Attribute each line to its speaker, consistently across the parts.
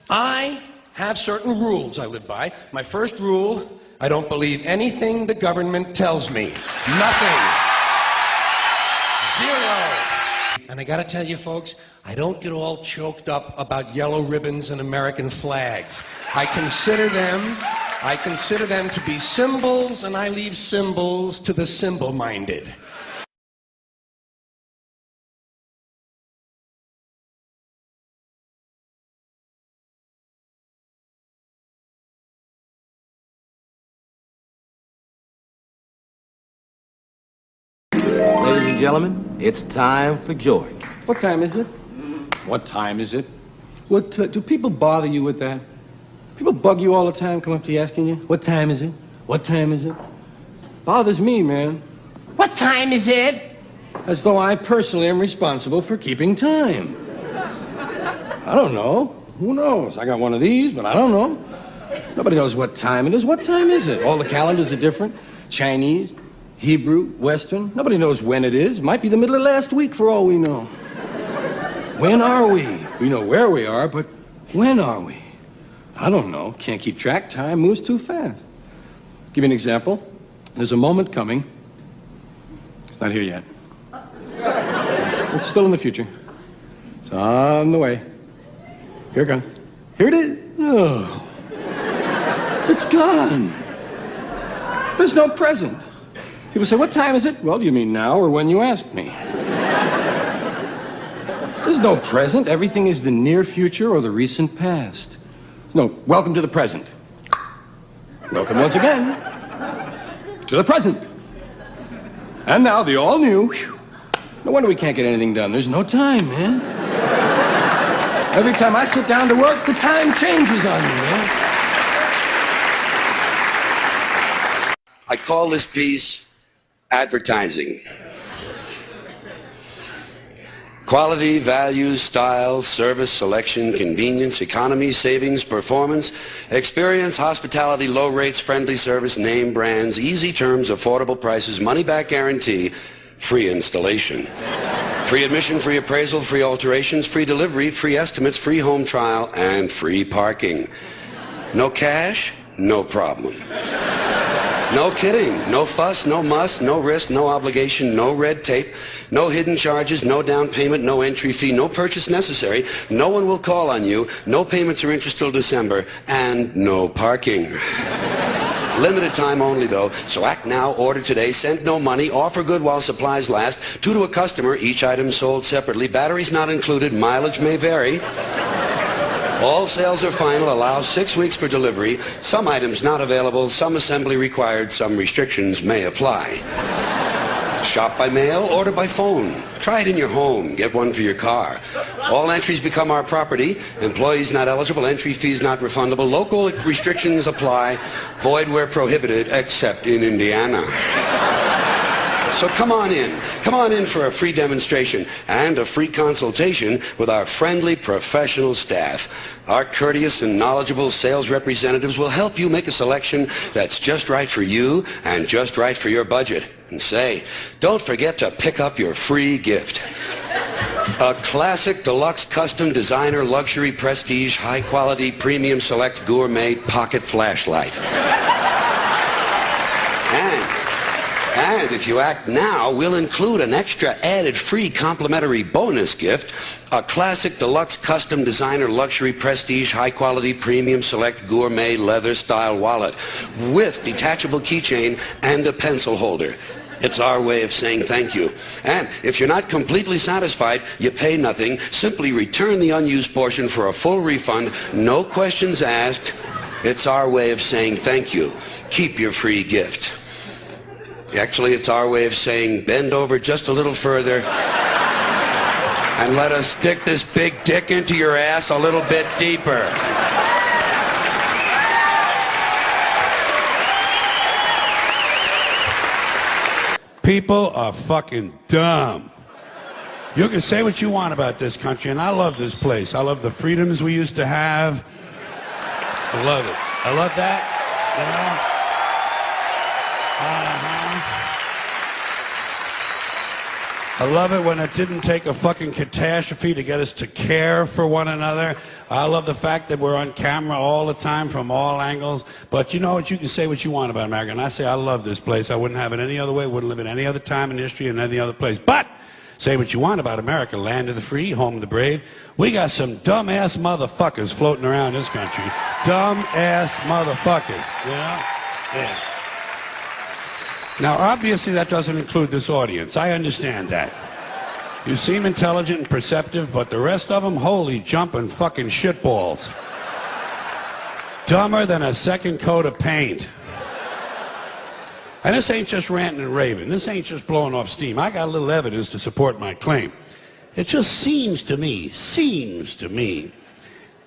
Speaker 1: I have certain rules I live by. My first rule, I don't believe anything the government tells me. Nothing. Zero. And I gotta tell you folks, I don't get all choked up about yellow ribbons and American flags. I consider them to be symbols, and I leave symbols to the symbol-minded.
Speaker 2: Ladies and gentlemen, it's time for George.
Speaker 3: What time is it? What time is it? Do people bother you with that? People bug you all the time, come up to you asking you, what time is it? What time is it? Bothers me, man. What time is it? As though I personally am responsible for keeping time. I don't know. Who knows? I got one of these, but I don't know. Nobody knows what time it is. What time is it? All the calendars are different. Chinese, Hebrew, Western. Nobody knows when it is. It might be the middle of last week for all we know. When are we? We know where we are, but when are we? I don't know. Can't keep track. Time moves too fast. Give you an example. There's a moment coming. It's not here yet. It's still in the future. It's on the way. Here it comes. Here it is. Oh. It's gone. There's no present. People say, what time is it? Well, you mean now or when you asked me? There's no present. Everything is the near future or the recent past. No, welcome to the present. Welcome once again to the present. And now the all-new. No wonder we can't get anything done. There's no time, man. Every time I sit down to work, the time changes on me, man.
Speaker 4: I call this piece advertising. Quality, value, style, service, selection, convenience, economy, savings, performance, experience, hospitality, low rates, friendly service, name brands, easy terms, affordable prices, money-back guarantee, free installation. Free admission, free appraisal, free alterations, free delivery, free estimates, free home trial, and free parking. No cash? No problem. No kidding. No fuss, no muss, no risk, no obligation, no red tape, no hidden charges, no down payment, no entry fee, no purchase necessary. No one will call on you, no payments or interest till December, and no parking. Limited time only, though, so act now, order today, send no money, offer good while supplies last, 2 to a customer, each item sold separately, batteries not included, mileage may vary. All sales are final, allows 6 weeks for delivery, some items not available, some assembly required, some restrictions may apply. Shop by mail, order by phone. Try it in your home, get one for your car. All entries become our property. Employees not eligible, entry fees not refundable. Local restrictions apply. Void where prohibited, except in Indiana. So come on in for a free demonstration and a free consultation with our friendly professional staff. Our courteous and knowledgeable sales representatives will help you make a selection that's just right for you and just right for your budget. And say, don't forget to pick up your free gift. A classic, deluxe, custom, designer, luxury, prestige, high quality, premium, select, gourmet pocket flashlight. And if you act now, we'll include an extra added free complimentary bonus gift, a classic, deluxe, custom, designer, luxury, prestige, high-quality, premium, select, gourmet, leather-style wallet with detachable keychain and a pencil holder. It's our way of saying thank you. And if you're not completely satisfied, you pay nothing. Simply return the unused portion for a full refund, no questions asked. It's our way of saying thank you. Keep your free gift. Actually, it's our way of saying bend over just a little further and let us stick this big dick into your ass a little bit deeper.
Speaker 5: People are fucking dumb. You can say what you want about this country, and I love this place. I love the freedoms we used to have. I love it. I love that, you know? I love it when it didn't take a fucking catastrophe to get us to care for one another. I love the fact that we're on camera all the time from all angles. But you know what? You can say what you want about America. And I say I love this place. I wouldn't have it any other way. Wouldn't live in any other time in history in any other place. But say what you want about America, land of the free, home of the brave. We got some dumb-ass motherfuckers floating around this country. Dumb-ass motherfuckers, you know? Yeah. Now, obviously, that doesn't include this audience. I understand that. You seem intelligent and perceptive, but the rest of them, holy jumping fucking shitballs. Dumber than a second coat of paint. And this ain't just ranting and raving. This ain't just blowing off steam. I got a little evidence to support my claim. It just seems to me,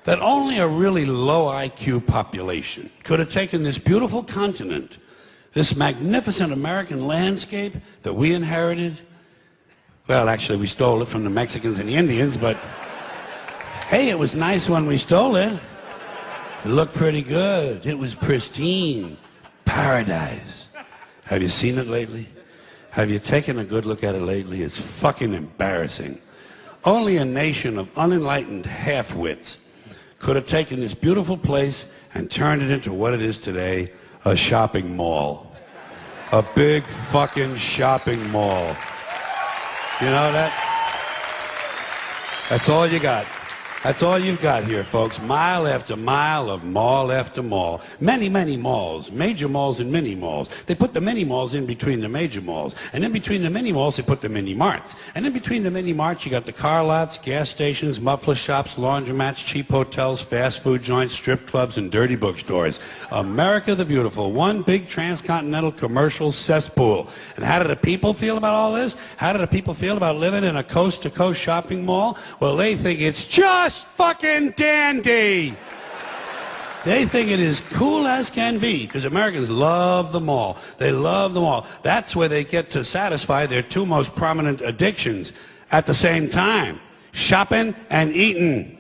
Speaker 5: that only a really low IQ population could have taken this beautiful continent, this magnificent American landscape that we inherited. Well, actually, we stole it from the Mexicans and the Indians, but hey, it was nice when we stole it. It looked pretty good. It was pristine. Paradise. Have you seen it lately? Have you taken a good look at it lately? It's fucking embarrassing. Only a nation of unenlightened half-wits could have taken this beautiful place and turned it into what it is today, a shopping mall. A big fucking shopping mall. You know that? That's all you got. That's all you've got here, folks. Mile after mile of mall after mall. Many, many malls. Major malls and mini malls. They put the mini malls in between the major malls. And in between the mini malls, they put the mini marts. And in between the mini marts, you got the car lots, gas stations, muffler shops, laundromats, cheap hotels, fast food joints, strip clubs, and dirty bookstores. America the Beautiful. One big transcontinental commercial cesspool. And how do the people feel about all this? How do the people feel about living in a coast-to-coast shopping mall? Well, they think it's just fucking dandy. They think it is cool as can be because Americans love the mall. They love the mall. That's where they get to satisfy their two most prominent addictions at the same time: shopping and eating.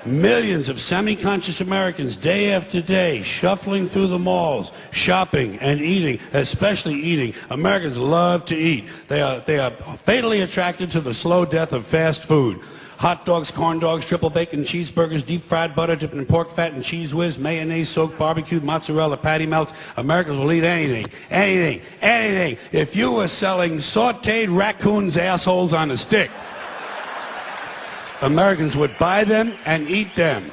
Speaker 5: Millions of semi-conscious Americans day after day shuffling through the malls, shopping and eating, especially eating. Americans love to eat. They are fatally attracted to the slow death of fast food. Hot dogs, corn dogs, triple bacon, cheeseburgers, deep fried butter dipped in pork fat and cheese whiz, mayonnaise, soaked barbecued mozzarella, patty melts. Americans will eat anything, anything, anything. If you were selling sauteed raccoons' assholes on a stick, Americans would buy them and eat them.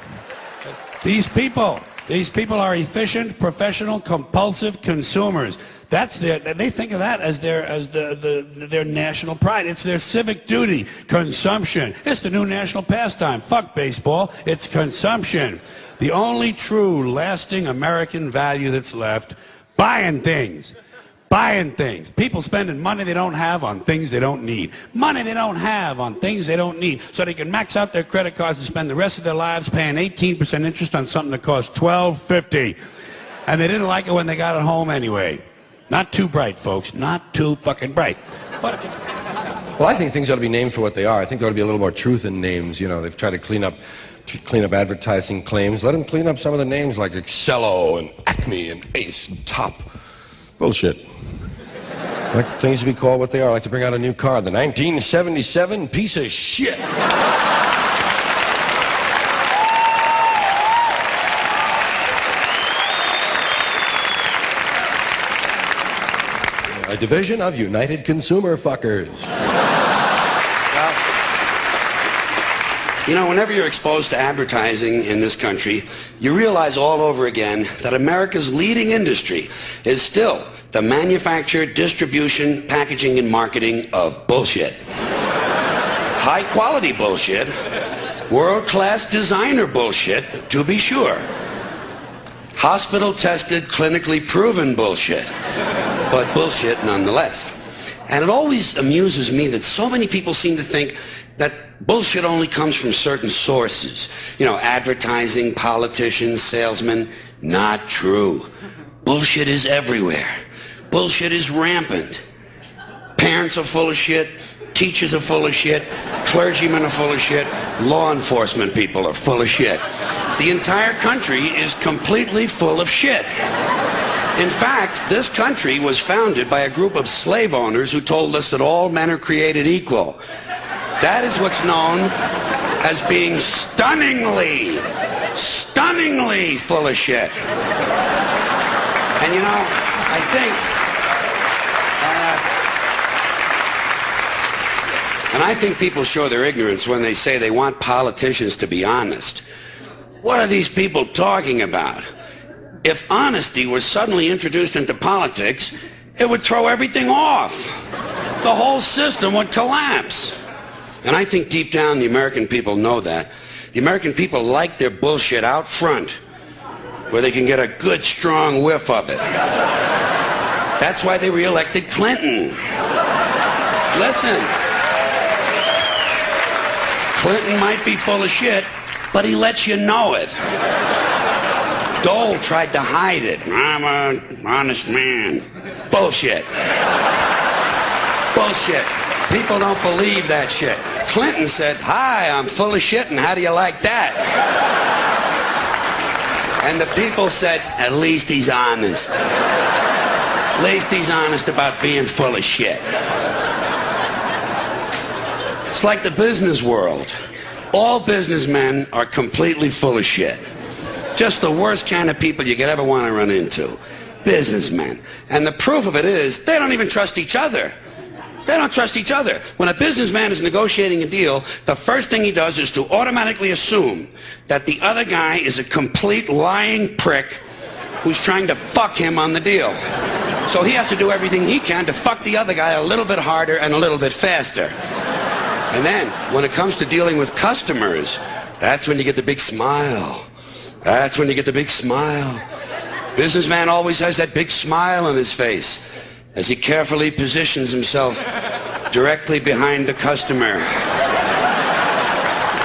Speaker 5: These people are efficient, professional, compulsive consumers. They think of that as their national pride. It's their civic duty. Consumption. It's the new national pastime. Fuck baseball. It's consumption. The only true, lasting American value that's left: buying things. Buying things. People spending money they don't have on things they don't need. Money they don't have on things they don't need, so they can max out their credit cards and spend the rest of their lives paying 18% interest on something that costs $12.50. And they didn't like it when they got it home anyway. Not too bright, folks. Not too fucking bright. But if you...
Speaker 3: Well, I think things ought to be named for what they are. I think there ought to be a little more truth in names. You know, they've tried to clean up advertising claims. Let them clean up some of the names like Excello and Acme and Ace and Top. Bullshit. I like things to be called what they are. I like to bring out a new car. The 1977 piece of shit. A division of United Consumer Fuckers.
Speaker 4: Well, you know, whenever you're exposed to advertising in this country, you realize all over again that America's leading industry is still the manufacture, distribution, packaging, and marketing of bullshit. High-quality bullshit, world-class designer bullshit, to be sure. Hospital-tested, clinically proven bullshit, but bullshit nonetheless. And it always amuses me that so many people seem to think that bullshit only comes from certain sources. You know, advertising, politicians, salesmen. Not true. Bullshit is everywhere. Bullshit is rampant. Parents are full of shit. Teachers are full of shit. Clergymen are full of shit. Law enforcement people are full of shit. The entire country is completely full of shit. In fact, this country was founded by a group of slave owners who told us that all men are created equal. That is what's known as being stunningly full of shit. And you know, I think, and I think people show their ignorance when they say they want politicians to be honest. What are these people talking about? If honesty was suddenly introduced into politics, it would throw everything off. The whole system would collapse. And I think deep down the American people know that. The American people like their bullshit out front, where they can get a good, strong whiff of it. That's why they re-elected Clinton. Listen. Clinton might be full of shit, but he lets you know it. Dole tried to hide it. I'm an honest man. Bullshit. Bullshit. People don't believe that shit. Clinton said, "Hi, I'm full of shit, and how do you like that?" And the people said, "At least he's honest. At least he's honest about being full of shit." It's like the business world. All businessmen are completely full of shit. Just the worst kind of people you could ever want to run into. Businessmen. And the proof of it is, they don't even trust each other. They don't trust each other. When a businessman is negotiating a deal, the first thing he does is to automatically assume that the other guy is a complete lying prick who's trying to fuck him on the deal. So he has to do everything he can to fuck the other guy a little bit harder and a little bit faster. And then, when it comes to dealing with customers, that's when you get the big smile. That's when you get the big smile. Businessman always has that big smile on his face as he carefully positions himself directly behind the customer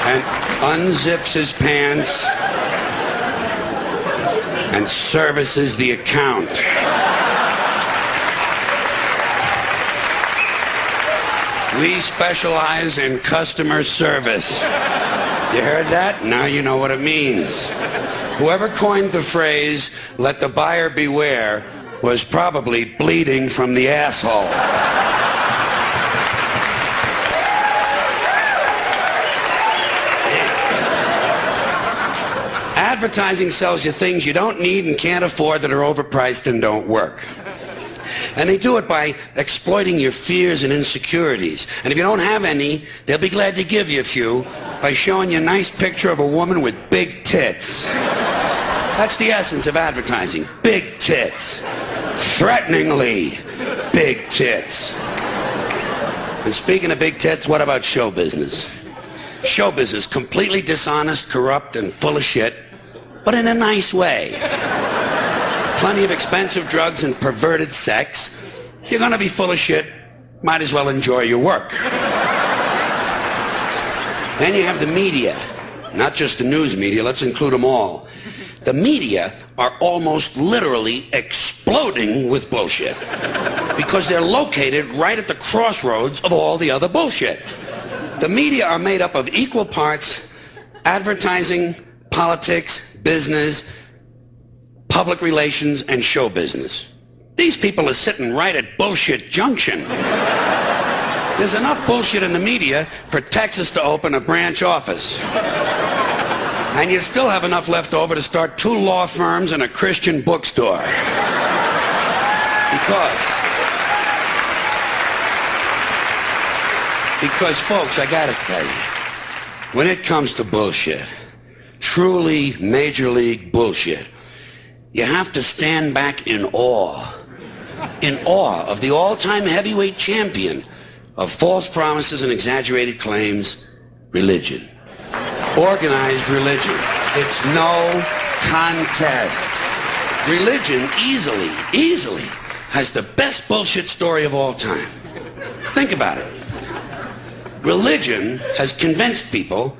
Speaker 4: and unzips his pants and services the account. We specialize in customer service. You heard that? Now you know what it means. Whoever coined the phrase, "let the buyer beware," was probably bleeding from the asshole. Advertising sells you things you don't need and can't afford that are overpriced and don't work. And they do it by exploiting your fears and insecurities. And if you don't have any, they'll be glad to give you a few by showing you a nice picture of a woman with big tits. That's the essence of advertising. Big tits. Threateningly big tits. And speaking of big tits, what about show business? Show business, completely dishonest, corrupt, and full of shit, but in a nice way. Plenty of expensive drugs and perverted sex. If you're gonna be full of shit, might as well enjoy your work. Then you have the media. Not just the news media, let's include them all. The media are almost literally exploding with bullshit because they're located right at the crossroads of all the other bullshit. The media are made up of equal parts advertising, politics, business, public relations, and show business. These people are sitting right at bullshit junction. There's enough bullshit in the media for Texas to open a branch office. And you still have enough left over to start 2 law firms and a Christian bookstore. Because folks, I gotta tell you, when it comes to bullshit, truly major league bullshit, you have to stand back in awe of the all-time heavyweight champion of false promises and exaggerated claims, religion. Organized religion. It's no contest. Religion easily has the best bullshit story of all time. Think about it. Religion has convinced people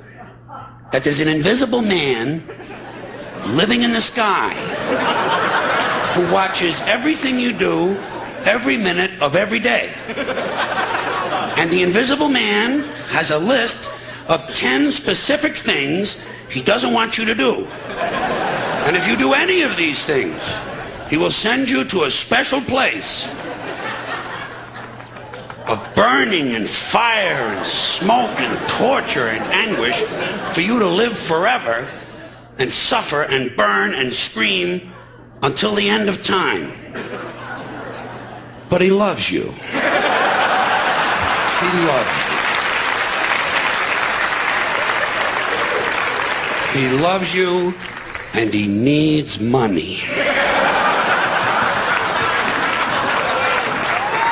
Speaker 4: that there's an invisible man living in the sky who watches everything you do every minute of every day. And the invisible man has a list of 10 specific things he doesn't want you to do. And if you do any of these things, He will send you to a special place of burning and fire and smoke and torture and anguish for you to live forever and suffer and burn and scream until the end of time. But he loves you. He loves you. He loves you, and he needs money.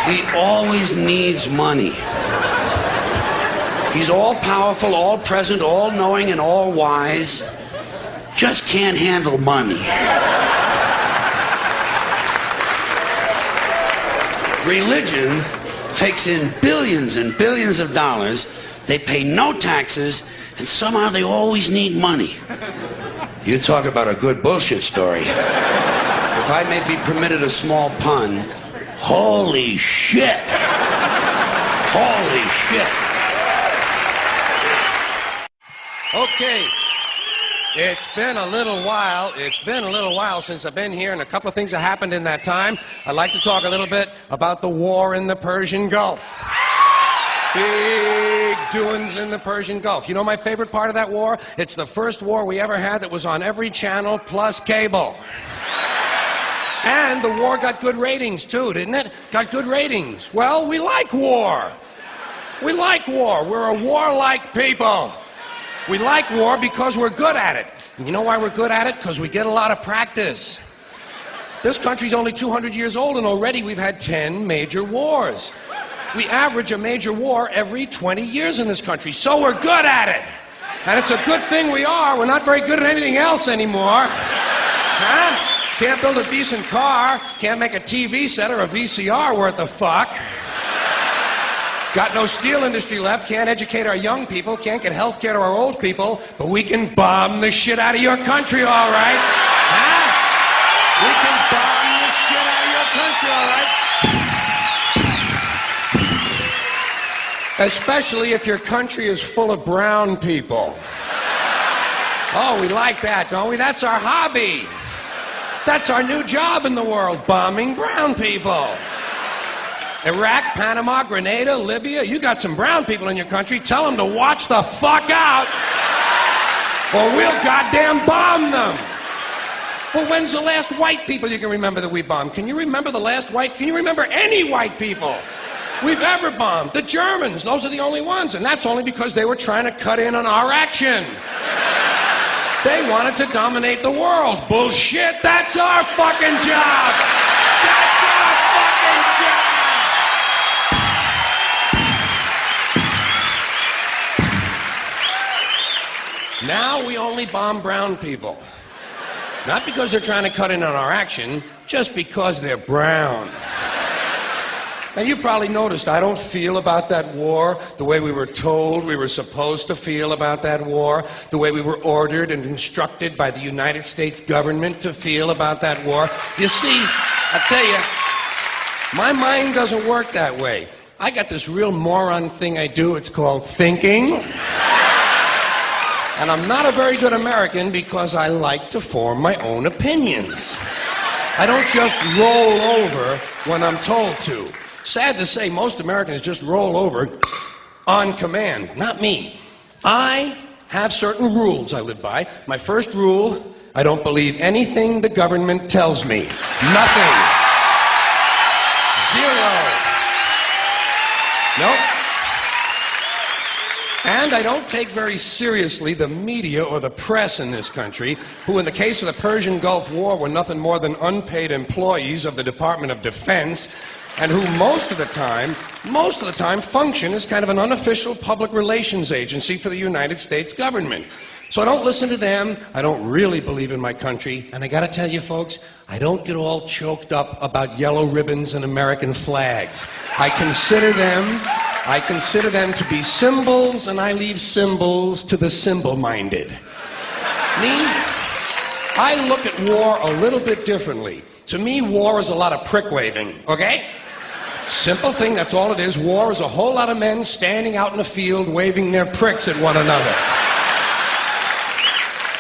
Speaker 4: He always needs money. He's all powerful, all present, all knowing, and all wise. Just can't handle money. Religion takes in billions and billions of dollars. They pay no taxes, and somehow they always need money. You talk about a good bullshit story. If I may be permitted a small pun, holy shit. Holy shit.
Speaker 1: Okay. It's been a little while. It's been a little while since I've been here, and a couple of things have happened in that time. I'd like to talk a little bit about the war in the Persian Gulf. Big doings in the Persian Gulf. You know my favorite part of that war? It's the first war we ever had that was on every channel plus cable. And the war got good ratings too, didn't it? Got good ratings. Well, we like war. We like war. We're a warlike people. We like war because we're good at it. And you know why we're good at it? Because we get a lot of practice. This country's only 200 years old, and already we've had 10 major wars. We average a major war every 20 years in this country, so we're good at it. And it's a good thing we are. We're not very good at anything else anymore. Huh? Can't build a decent car, can't make a TV set or a VCR worth the fuck. Got no steel industry left, can't educate our young people, can't get health care to our old people, but we can bomb the shit out of your country, all right? Huh? We can bomb the shit out of your country, all right? Especially if your country is full of brown people. Oh, we like that, don't we? That's our hobby. That's our new job in the world, bombing brown people. Iraq, Panama, Grenada, Libya, you got some brown people in your country, tell them to watch the fuck out, or we'll goddamn bomb them. Well, when's the last white people you can remember that we bombed? Can you remember the last white, can you remember any white people we've ever bombed? The Germans, those are the only ones, and that's only because they were trying to cut in on our action. They wanted to dominate the world. Bullshit, that's our fucking job. That's our fucking job. Now we only bomb brown people. Not because they're trying to cut in on our action, just because they're brown. Now, you probably noticed I don't feel about that war the way we were told we were supposed to feel about that war, the way we were ordered and instructed by the United States government to feel about that war. You see, I tell you, my mind doesn't work that way. I got this real moron thing I do. It's called thinking. And I'm not a very good American because I like to form my own opinions. I don't just roll over when I'm told to. Sad to say, most Americans just roll over on command. Not me. I have certain rules I live by. My first rule, I don't believe anything the government tells me. Nothing. Zero. Nope. And I don't take very seriously the media or the press in this country, who in the case of the Persian Gulf War were nothing more than unpaid employees of the Department of Defense, and who most of the time function as kind of an unofficial public relations agency for the United States government. So I don't listen to them, I don't really believe in my country, and I gotta tell you folks, I don't get all choked up about yellow ribbons and American flags. I consider them to be symbols, and I leave symbols to the symbol-minded. Me, I look at war a little bit differently. To me, war is a lot of prick-waving, okay? Simple thing, that's all it is. War is a whole lot of men standing out in the field waving their pricks at one another.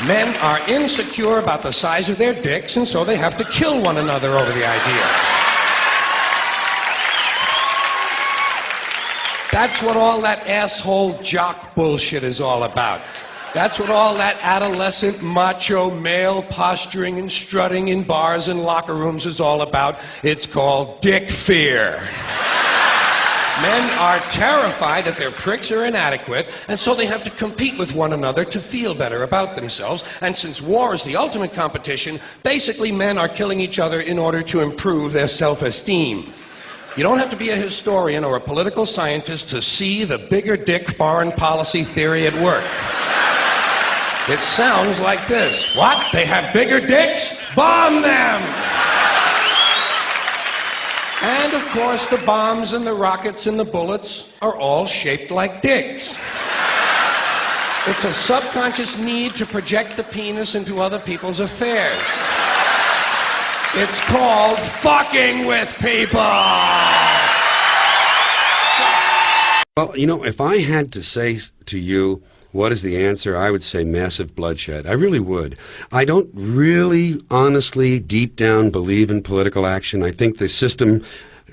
Speaker 1: Men are insecure about the size of their dicks, and so they have to kill one another over the idea. That's what all that asshole jock bullshit is all about. That's what all that adolescent macho male posturing and strutting in bars and locker rooms is all about. It's called dick fear. Men are terrified that their pricks are inadequate, and so they have to compete with one another to feel better about themselves. And since war is the ultimate competition, basically men are killing each other in order to improve their self-esteem. You don't have to be a historian or a political scientist to see the bigger dick foreign policy theory at work. It sounds like this. What? They have bigger dicks? Bomb them! And of course, the bombs and the rockets and the bullets are all shaped like dicks. It's a subconscious need to project the penis into other people's affairs. It's called fucking with people!
Speaker 4: Well, you know, if I had to say to you, what is the answer? I would say massive bloodshed. I really would. I don't really, honestly, deep down believe in political action. I think the system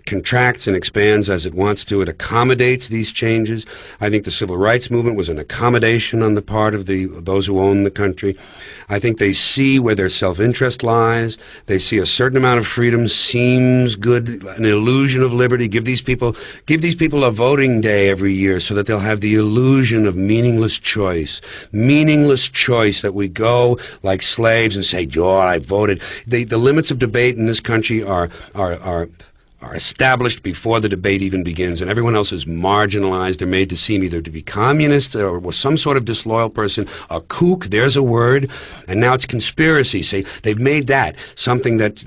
Speaker 4: contracts and expands as it wants to. It accommodates these changes. I think the civil rights movement was an accommodation on the part of those who own the country. I think they see where their self-interest lies. They see a certain amount of freedom seems good, an illusion of liberty. Give these people a voting day every year so that they'll have the illusion of meaningless choice. Meaningless choice that we go like slaves and say, "Oh, I voted." The limits of debate in this country are established before the debate even begins, and everyone else is marginalized. They're made to seem either to be communists or some sort of disloyal person, a kook, there's a word, and now it's conspiracy. Say they've made that something that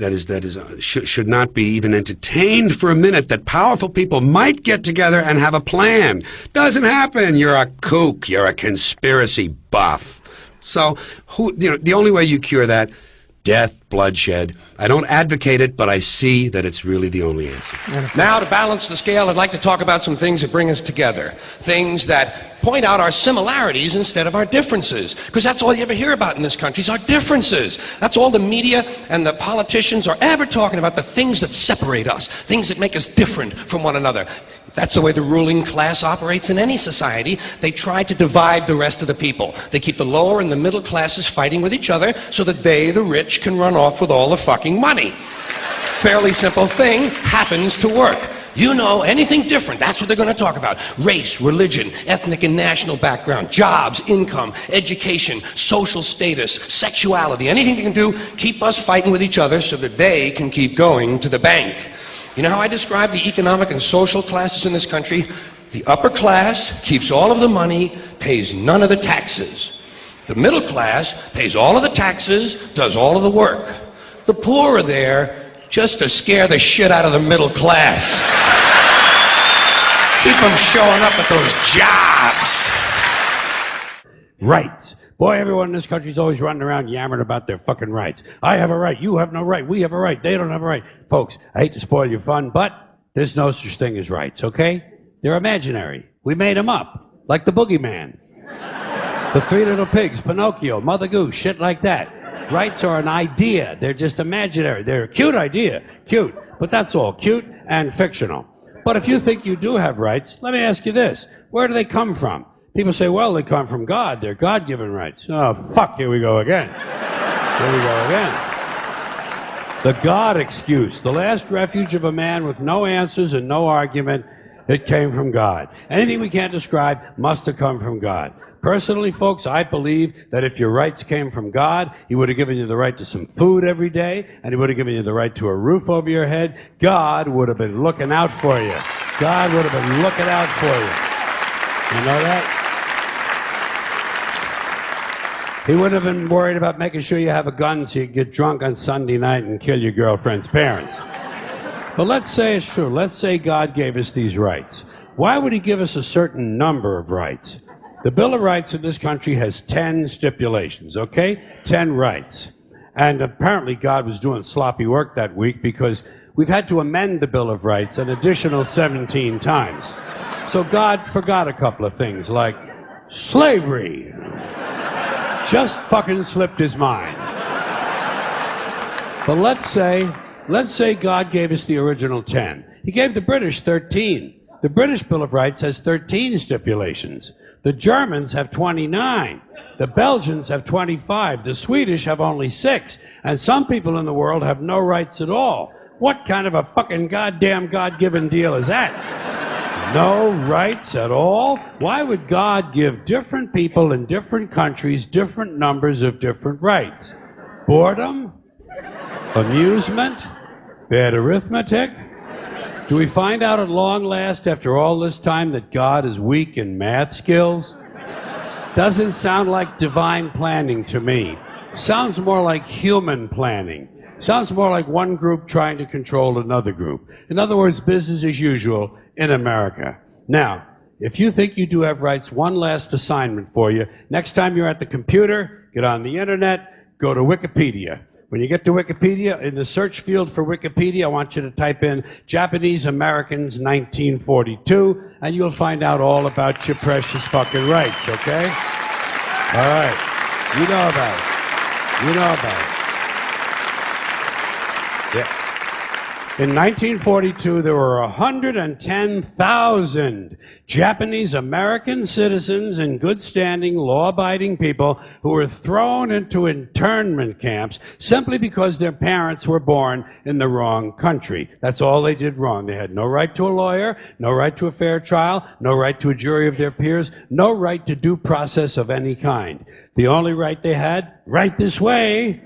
Speaker 4: should not be even entertained for a minute, that powerful people might get together and have a plan. Doesn't happen. You're a kook. You're a conspiracy buff. So, the only way you cure that, death, bloodshed. I don't advocate it, but I see that it's really the only answer.
Speaker 1: Now, to balance the scale, I'd like to talk about some things that bring us together. Things that point out our similarities instead of our differences. Because that's all you ever hear about in this country is our differences. That's all the media and the politicians are ever talking about, the things that separate us, things that make us different from one another. That's the way the ruling class operates in any society. They try to divide the rest of the people. They keep the lower and the middle classes fighting with each other so that they, the rich, can run off with all the fucking money. Fairly simple thing, happens to work. You know, anything different, that's what they're going to talk about. Race, religion, ethnic and national background, jobs, income, education, social status, sexuality, anything they can do, keep us fighting with each other so that they can keep going to the bank. You know how I describe the economic and social classes in this country? The upper class keeps all of the money, pays none of the taxes. The middle class pays all of the taxes, does all of the work. The poor are there just to scare the shit out of the middle class. Keep them showing up at those jobs.
Speaker 5: Rights. Boy, everyone in this country is always running around yammering about their fucking rights. I have a right, you have no right, we have a right, they don't have a right. Folks, I hate to spoil your fun, but there's no such thing as rights, okay? They're imaginary. We made them up, like the boogeyman. The Three Little Pigs, Pinocchio, Mother Goose, shit like that. Rights are an idea. They're just imaginary. They're a cute idea, cute, but that's all, cute and fictional. But if you think you do have rights, let me ask you this. Where do they come from? People say, well, they come from God. They're God-given rights. Oh, fuck, here we go again. Here we go again. The God excuse, the last refuge of a man with no answers and no argument, it came from God. Anything we can't describe must have come from God. Personally, folks, I believe that if your rights came from God, He would have given you the right to some food every day, and He would have given you the right to a roof over your head. God would have been looking out for you. God would have been looking out for you. You know that? He would have been worried about making sure you have a gun so you get drunk on Sunday night and kill your girlfriend's parents. But let's say it's true. Let's say God gave us these rights. Why would He give us a certain number of rights? The Bill of Rights in this country has 10 stipulations, okay? 10 rights. And apparently God was doing sloppy work that week because we've had to amend the Bill of Rights an additional 17 times. So God forgot a couple of things like slavery. Just fucking slipped his mind. But let's say God gave us the original 10. He gave the British 13. The British Bill of Rights has 13 stipulations. The Germans have 29. The Belgians have 25. The Swedish have only 6. And some people in the world have no rights at all. What kind of a fucking goddamn God-given deal is that? No rights at all? Why would God give different people in different countries different numbers of different rights? Boredom? Amusement? Bad arithmetic? Do we find out at long last after all this time that God is weak in math skills? Doesn't sound like divine planning to me. Sounds more like human planning. Sounds more like one group trying to control another group. In other words, business as usual in America. Now, if you think you do have rights, one last assignment for you. Next time you're at the computer, get on the internet, go to Wikipedia. When you get to Wikipedia, in the search field for Wikipedia, I want you to type in Japanese Americans 1942, and you'll find out all about your precious fucking rights, okay? All right. You know about it. You know about it. Yeah. In 1942, there were 110,000 Japanese American citizens in good standing, law-abiding people who were thrown into internment camps simply because their parents were born in the wrong country. That's all they did wrong. They had no right to a lawyer, no right to a fair trial, no right to a jury of their peers, no right to due process of any kind. The only right they had, right this way,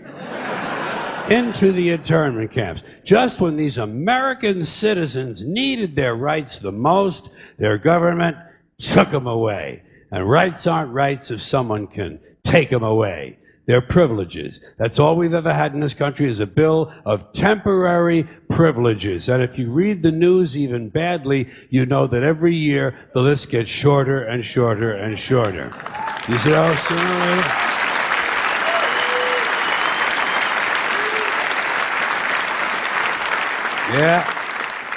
Speaker 5: into the internment camps. Just when these American citizens needed their rights the most, their government took them away. And rights aren't rights if someone can take them away. They're privileges. That's all we've ever had in this country is a bill of temporary privileges. And if you read the news even badly, you know that every year the list gets shorter and shorter and shorter. You see how sooner or later? Yeah.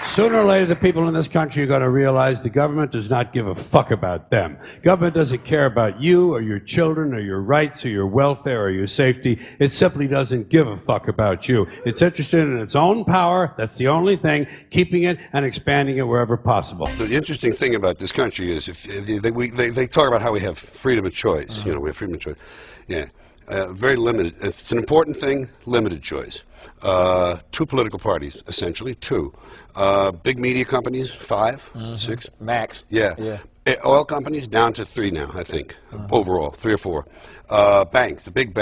Speaker 5: Sooner or later, the people in this country are going to realize the government does not give a fuck about them. Government doesn't care about you or your children or your rights or your welfare or your safety. It simply doesn't give a fuck about you. It's interested in its own power. That's the only thing, keeping it and expanding it wherever possible.
Speaker 6: The interesting thing about this country is if they talk about how we have freedom of choice. You know, we have freedom of choice. Yeah. Very limited. It's an important thing, limited choice. 2 political parties, essentially, 2. Big media companies, 5, 6.
Speaker 3: Max.
Speaker 6: Yeah. Oil companies down to 3 now, I think, overall, 3 or 4. Banks, the big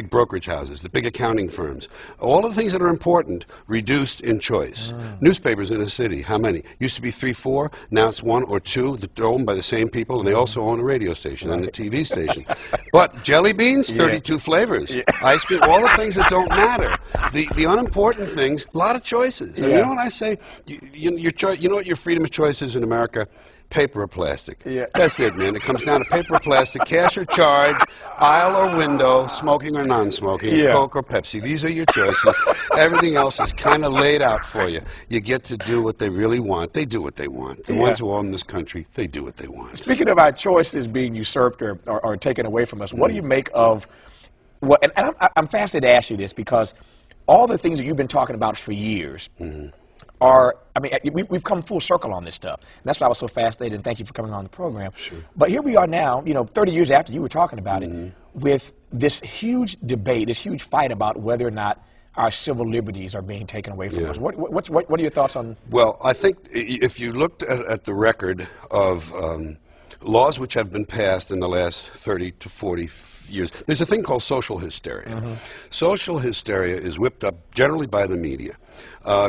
Speaker 6: brokerage houses, the big accounting firms, all of the things that are important reduced in choice. Newspapers in a city, how many? Used to be 3, 4, now it's 1 or 2 that are owned by the same people, and they also own a radio station and a TV station. But jelly beans, 32 flavors. Ice cream, all the things that don't matter. The unimportant things, a lot of choices. And you know what I say? You know what your freedom of choice is in America? Paper or plastic. That's it, man. It comes down to paper or plastic, cash or charge, aisle or window, smoking or non-smoking, Coke or Pepsi. These are your choices. Everything else is kind of laid out for you. You get to do what they really want. They do what they want. The ones who own this country, they do what they want.
Speaker 7: Speaking of our choices being usurped or taken away from us, what do you make of what, and I'm fascinated to ask you this because all the things that you've been talking about for years are, I mean, we've come full circle on this stuff. And that's why I was so fascinated, and thank you for coming on the program.
Speaker 6: Sure.
Speaker 7: But here we are now, 30 years after you were talking about it, with this huge debate, this huge fight about whether or not our civil liberties are being taken away from us. What are your thoughts on?
Speaker 6: Well, I think if you looked at the record of laws which have been passed in the last 30 to 40 years, there's a thing called social hysteria. Social hysteria is whipped up generally by the media.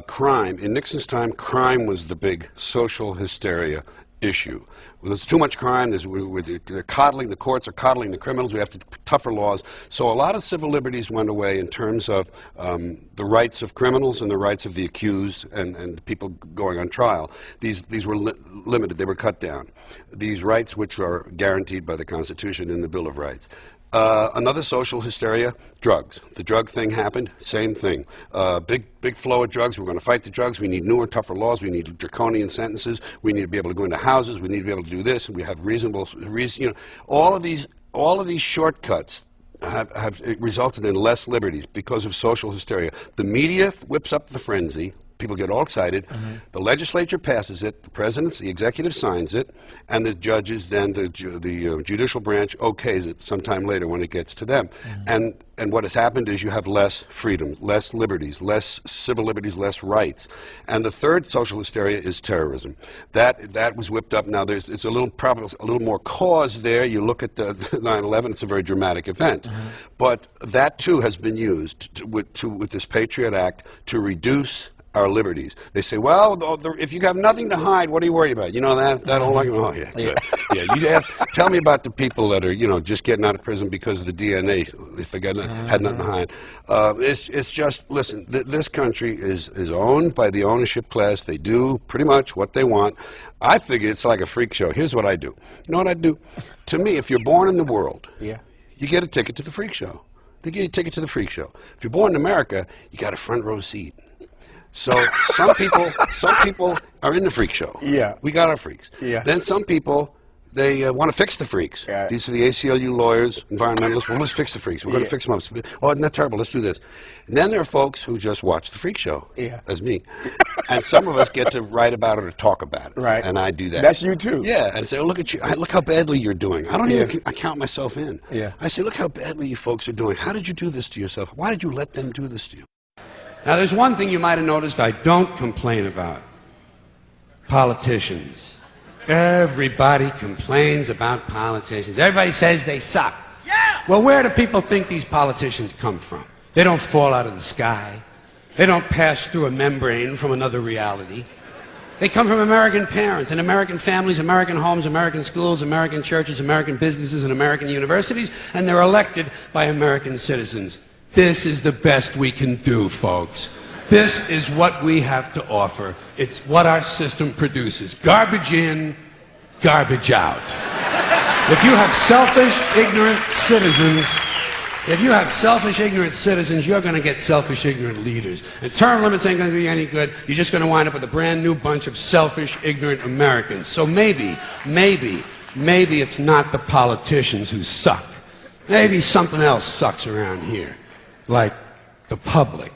Speaker 6: Crime, in Nixon's time, crime was the big social hysteria issue. There's too much crime, they're coddling, the courts are coddling the criminals, we have to tougher laws. So a lot of civil liberties went away in terms of the rights of criminals and the rights of the accused and people going on trial. These were limited, they were cut down. These rights which are guaranteed by the Constitution and the Bill of Rights. Another social hysteria, drugs. The drug thing happened, same thing. Big flow of drugs. We're going to fight the drugs. We need newer, tougher laws. We need draconian sentences. We need to be able to go into houses. We need to be able to do this. We have reasonable, all of these shortcuts have resulted in less liberties because of social hysteria. The media whips up the frenzy. People get all excited. The legislature passes it. The president, the executive signs it, and the judges, then the judicial branch okays it sometime later when it gets to them. And what has happened is you have less freedom, less liberties, less civil liberties, less rights. And the third social hysteria is terrorism. That was whipped up. Now it's a little probably a little more cause there. You look at the 9/11; it's a very dramatic event, but that too has been used with this Patriot Act to reduce our liberties. They say, well, if you have nothing to hide, what are you worried about? You know that whole like, oh yeah, good. Yeah. Tell me about the people that are just getting out of prison because of the DNA. If they had nothing to hide, it's just listen. This country is owned by the ownership class. They do pretty much what they want. I figure it's like a freak show. Here's what I do. You know what I do? To me, if you're born in the world, you get a ticket to the freak show. They give you a ticket to the freak show. If you're born in America, you got a front row seat. So some people are in the freak show. Yeah. We got our freaks. Yeah. Then some people, they want to fix the freaks. Yeah. These are the ACLU lawyers, environmentalists. Well, let's fix the freaks. We're going to fix them up. Oh, isn't that terrible? Let's do this. And then there are folks who just watch the freak show. Yeah. As me. And some of us get to write about it or talk about it. Right. And I do that. That's you too. Yeah. And say, oh, look at you. Look how badly you're doing. I don't even count myself in. Yeah. I say, look how badly you folks are doing. How did you do this to yourself? Why did you let them do this to you?
Speaker 5: Now, there's one thing you might have noticed I don't complain about. Politicians. Everybody complains about politicians. Everybody says they suck. Yeah! Well, where do people think these politicians come from? They don't fall out of the sky. They don't pass through a membrane from another reality. They come from American parents and American families, American homes, American schools, American churches, American businesses, and American universities, and they're elected by American citizens. This is the best we can do, folks. This is what we have to offer. It's what our system produces. Garbage in, garbage out. If you have selfish, ignorant citizens, you're going to get selfish, ignorant leaders. And term limits ain't going to do you any good. You're just going to wind up with a brand new bunch of selfish, ignorant Americans. So maybe it's not the politicians who suck. Maybe something else sucks around here. Like the public.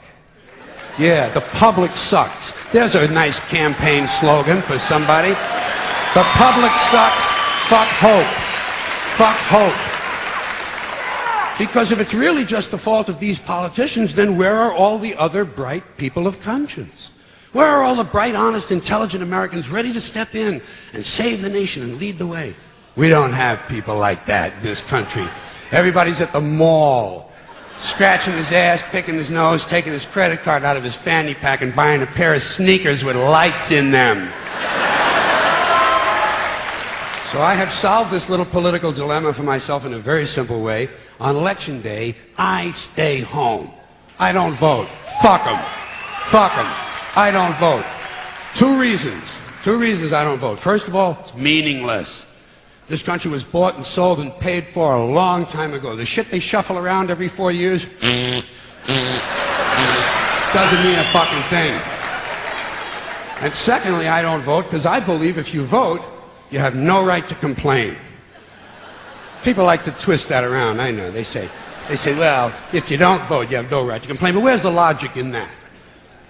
Speaker 5: Yeah, the public sucks. There's a nice campaign slogan for somebody. The public sucks. Fuck hope. Fuck hope. Because if it's really just the fault of these politicians, then where are all the other bright people of conscience? Where are all the bright, honest, intelligent Americans ready to step in and save the nation and lead the way? We don't have people like that in this country. Everybody's at the mall, scratching his ass, picking his nose, taking his credit card out of his fanny pack and buying a pair of sneakers with lights in them. So I have solved this little political dilemma for myself in a very simple way. On Election Day, I stay home. I don't vote. Fuck them. Fuck them. I don't vote. Two reasons I don't vote. First of all, it's meaningless. This country was bought and sold and paid for a long time ago. The shit they shuffle around every 4 years doesn't mean a fucking thing. And secondly, I don't vote because I believe if you vote, you have no right to complain. People like to twist that around, I know. They say, well, if you don't vote, you have no right to complain. But where's the logic in that?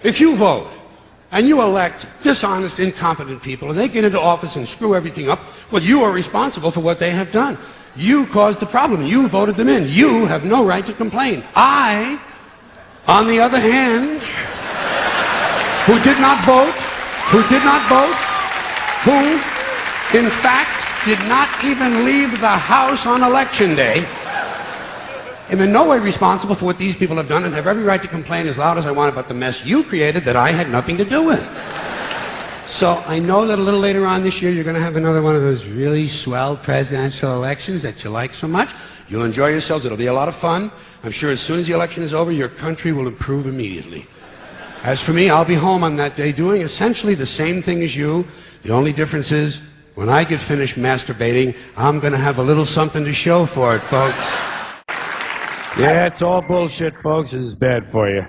Speaker 5: If you vote, and you elect dishonest, incompetent people, and they get into office and screw everything up, well, you are responsible for what they have done. You caused the problem. You voted them in. You have no right to complain. I, on the other hand, who in fact, did not even leave the house on Election Day, am in no way responsible for what these people have done and have every right to complain as loud as I want about the mess you created that I had nothing to do with. So I know that a little later on this year you're going to have another one of those really swell presidential elections that you like so much. You'll enjoy yourselves. It'll be a lot of fun. I'm sure as soon as the election is over, your country will improve immediately. As for me, I'll be home on that day doing essentially the same thing as you. The only difference is when I get finished masturbating, I'm going to have a little something to show for it, folks.
Speaker 8: Yeah, it's all bullshit, folks. It is bad for you.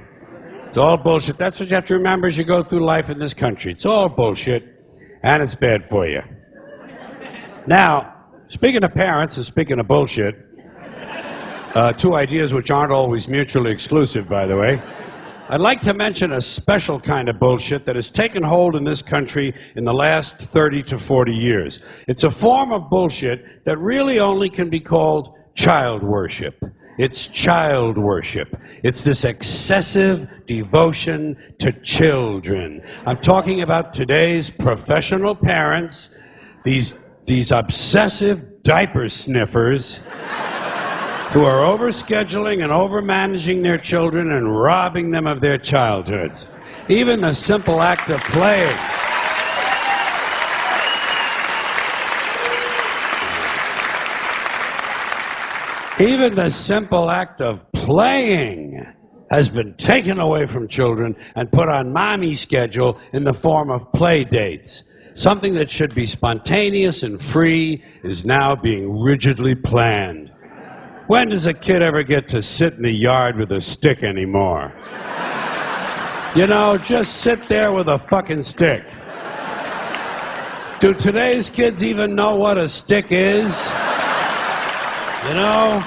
Speaker 8: It's all bullshit. That's what you have to remember as you go through life in this country. It's all bullshit, and it's bad for you. Now, speaking of parents and speaking of bullshit, Two ideas which aren't always mutually exclusive, by the way. I'd like to mention a special kind of bullshit that has taken hold in this country in the last 30 to 40 years. It's a form of bullshit that really only can be called child worship. It's child worship. It's this excessive devotion to children. I'm talking about today's professional parents, these obsessive diaper sniffers who are overscheduling and overmanaging their children and robbing them of their childhoods. Even the simple act of playing. Even the simple act of playing has been taken away from children and put on mommy's schedule in the form of play dates. Something that should be spontaneous and free is now being rigidly planned. When does a kid ever get to sit in the yard with a stick anymore? You know, just sit there with a fucking stick. Do today's kids even know what a stick is? You know?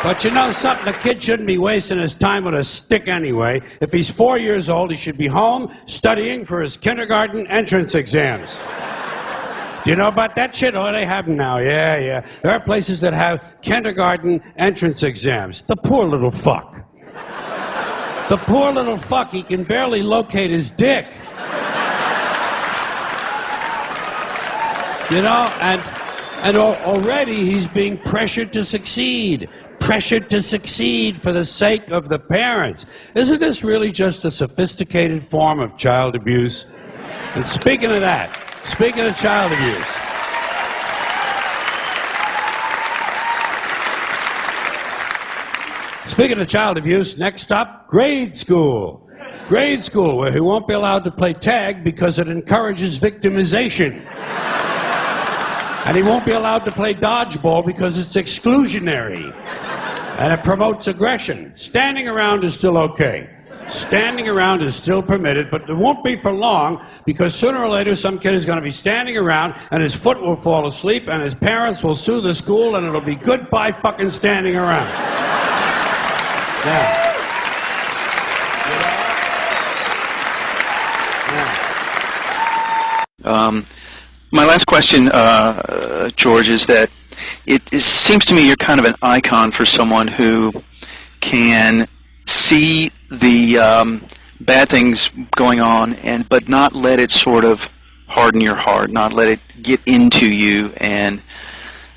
Speaker 8: But you know something, a kid shouldn't be wasting his time with a stick anyway. If he's 4 years old, he should be home studying for his kindergarten entrance exams. Do you know about that shit? Oh, they have them now. Yeah. There are places that have kindergarten entrance exams. The poor little fuck. The poor little fuck, he can barely locate his dick. You know, and already he's being pressured to succeed. Pressured to succeed for the sake of the parents. Isn't this really just a sophisticated form of child abuse? And speaking of that, speaking of child abuse, next up, grade school. Grade school, where he won't be allowed to play tag because it encourages victimization. And he won't be allowed to play dodgeball because it's exclusionary. And it promotes aggression. Standing around is still okay. Standing around is still permitted, but it won't be for long, because sooner or later some kid is going to be standing around and his foot will fall asleep and his parents will sue the school and it'll be goodbye fucking standing around. Yeah.
Speaker 9: My last question, George, is that it seems to me you're kind of an icon for someone who can see the bad things going on, but not let it sort of harden your heart, not let it get into you and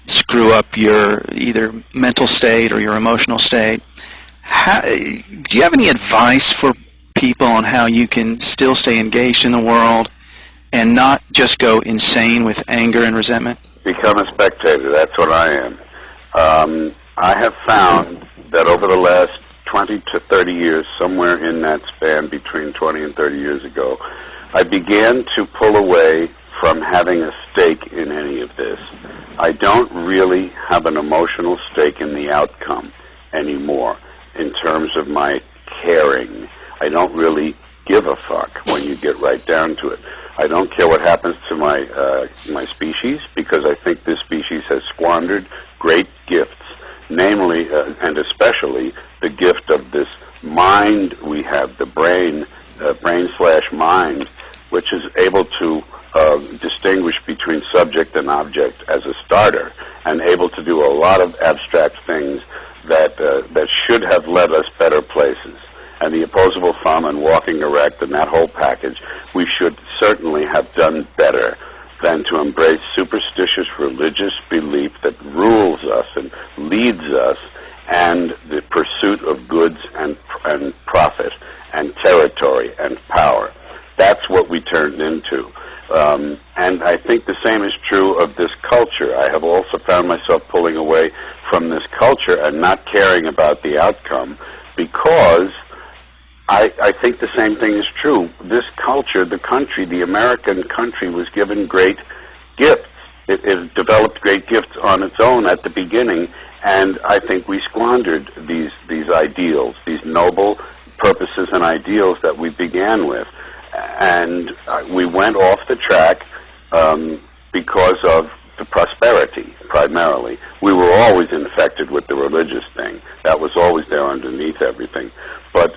Speaker 9: screw up your either mental state or your emotional state. Do you have any advice for people on how you can still stay engaged in the world and not just go insane with anger and resentment?
Speaker 10: Become a spectator. That's what I am. I have found that over the last 20 to 30 years, somewhere in that span between 20 and 30 years ago, I began to pull away from having a stake in any of this. I don't really have an emotional stake in the outcome anymore in terms of my caring. I don't really give a fuck when you get right down to it. I don't care what happens to my species, because I think this species has squandered great gifts, namely and especially the gift of this mind we have, the brain/mind, which is able to distinguish between subject and object as a starter, and able to do a lot of abstract things that should have led us better places. And the opposable thumb and walking erect and that whole package, we should certainly have done better than to embrace superstitious religious belief that rules us and leads us, and the pursuit of goods and profit and territory and power. That's what we turned into. And I think the same is true of this culture. I have also found myself pulling away from this culture and not caring about the outcome, because I think the same thing is true. This culture, the country, the American country, was given great gifts. It developed great gifts on its own at the beginning, and I think we squandered these ideals, these noble purposes and ideals that we began with. And we went off the track because of the prosperity, primarily. We were always infected with the religious thing. That was always there underneath everything. But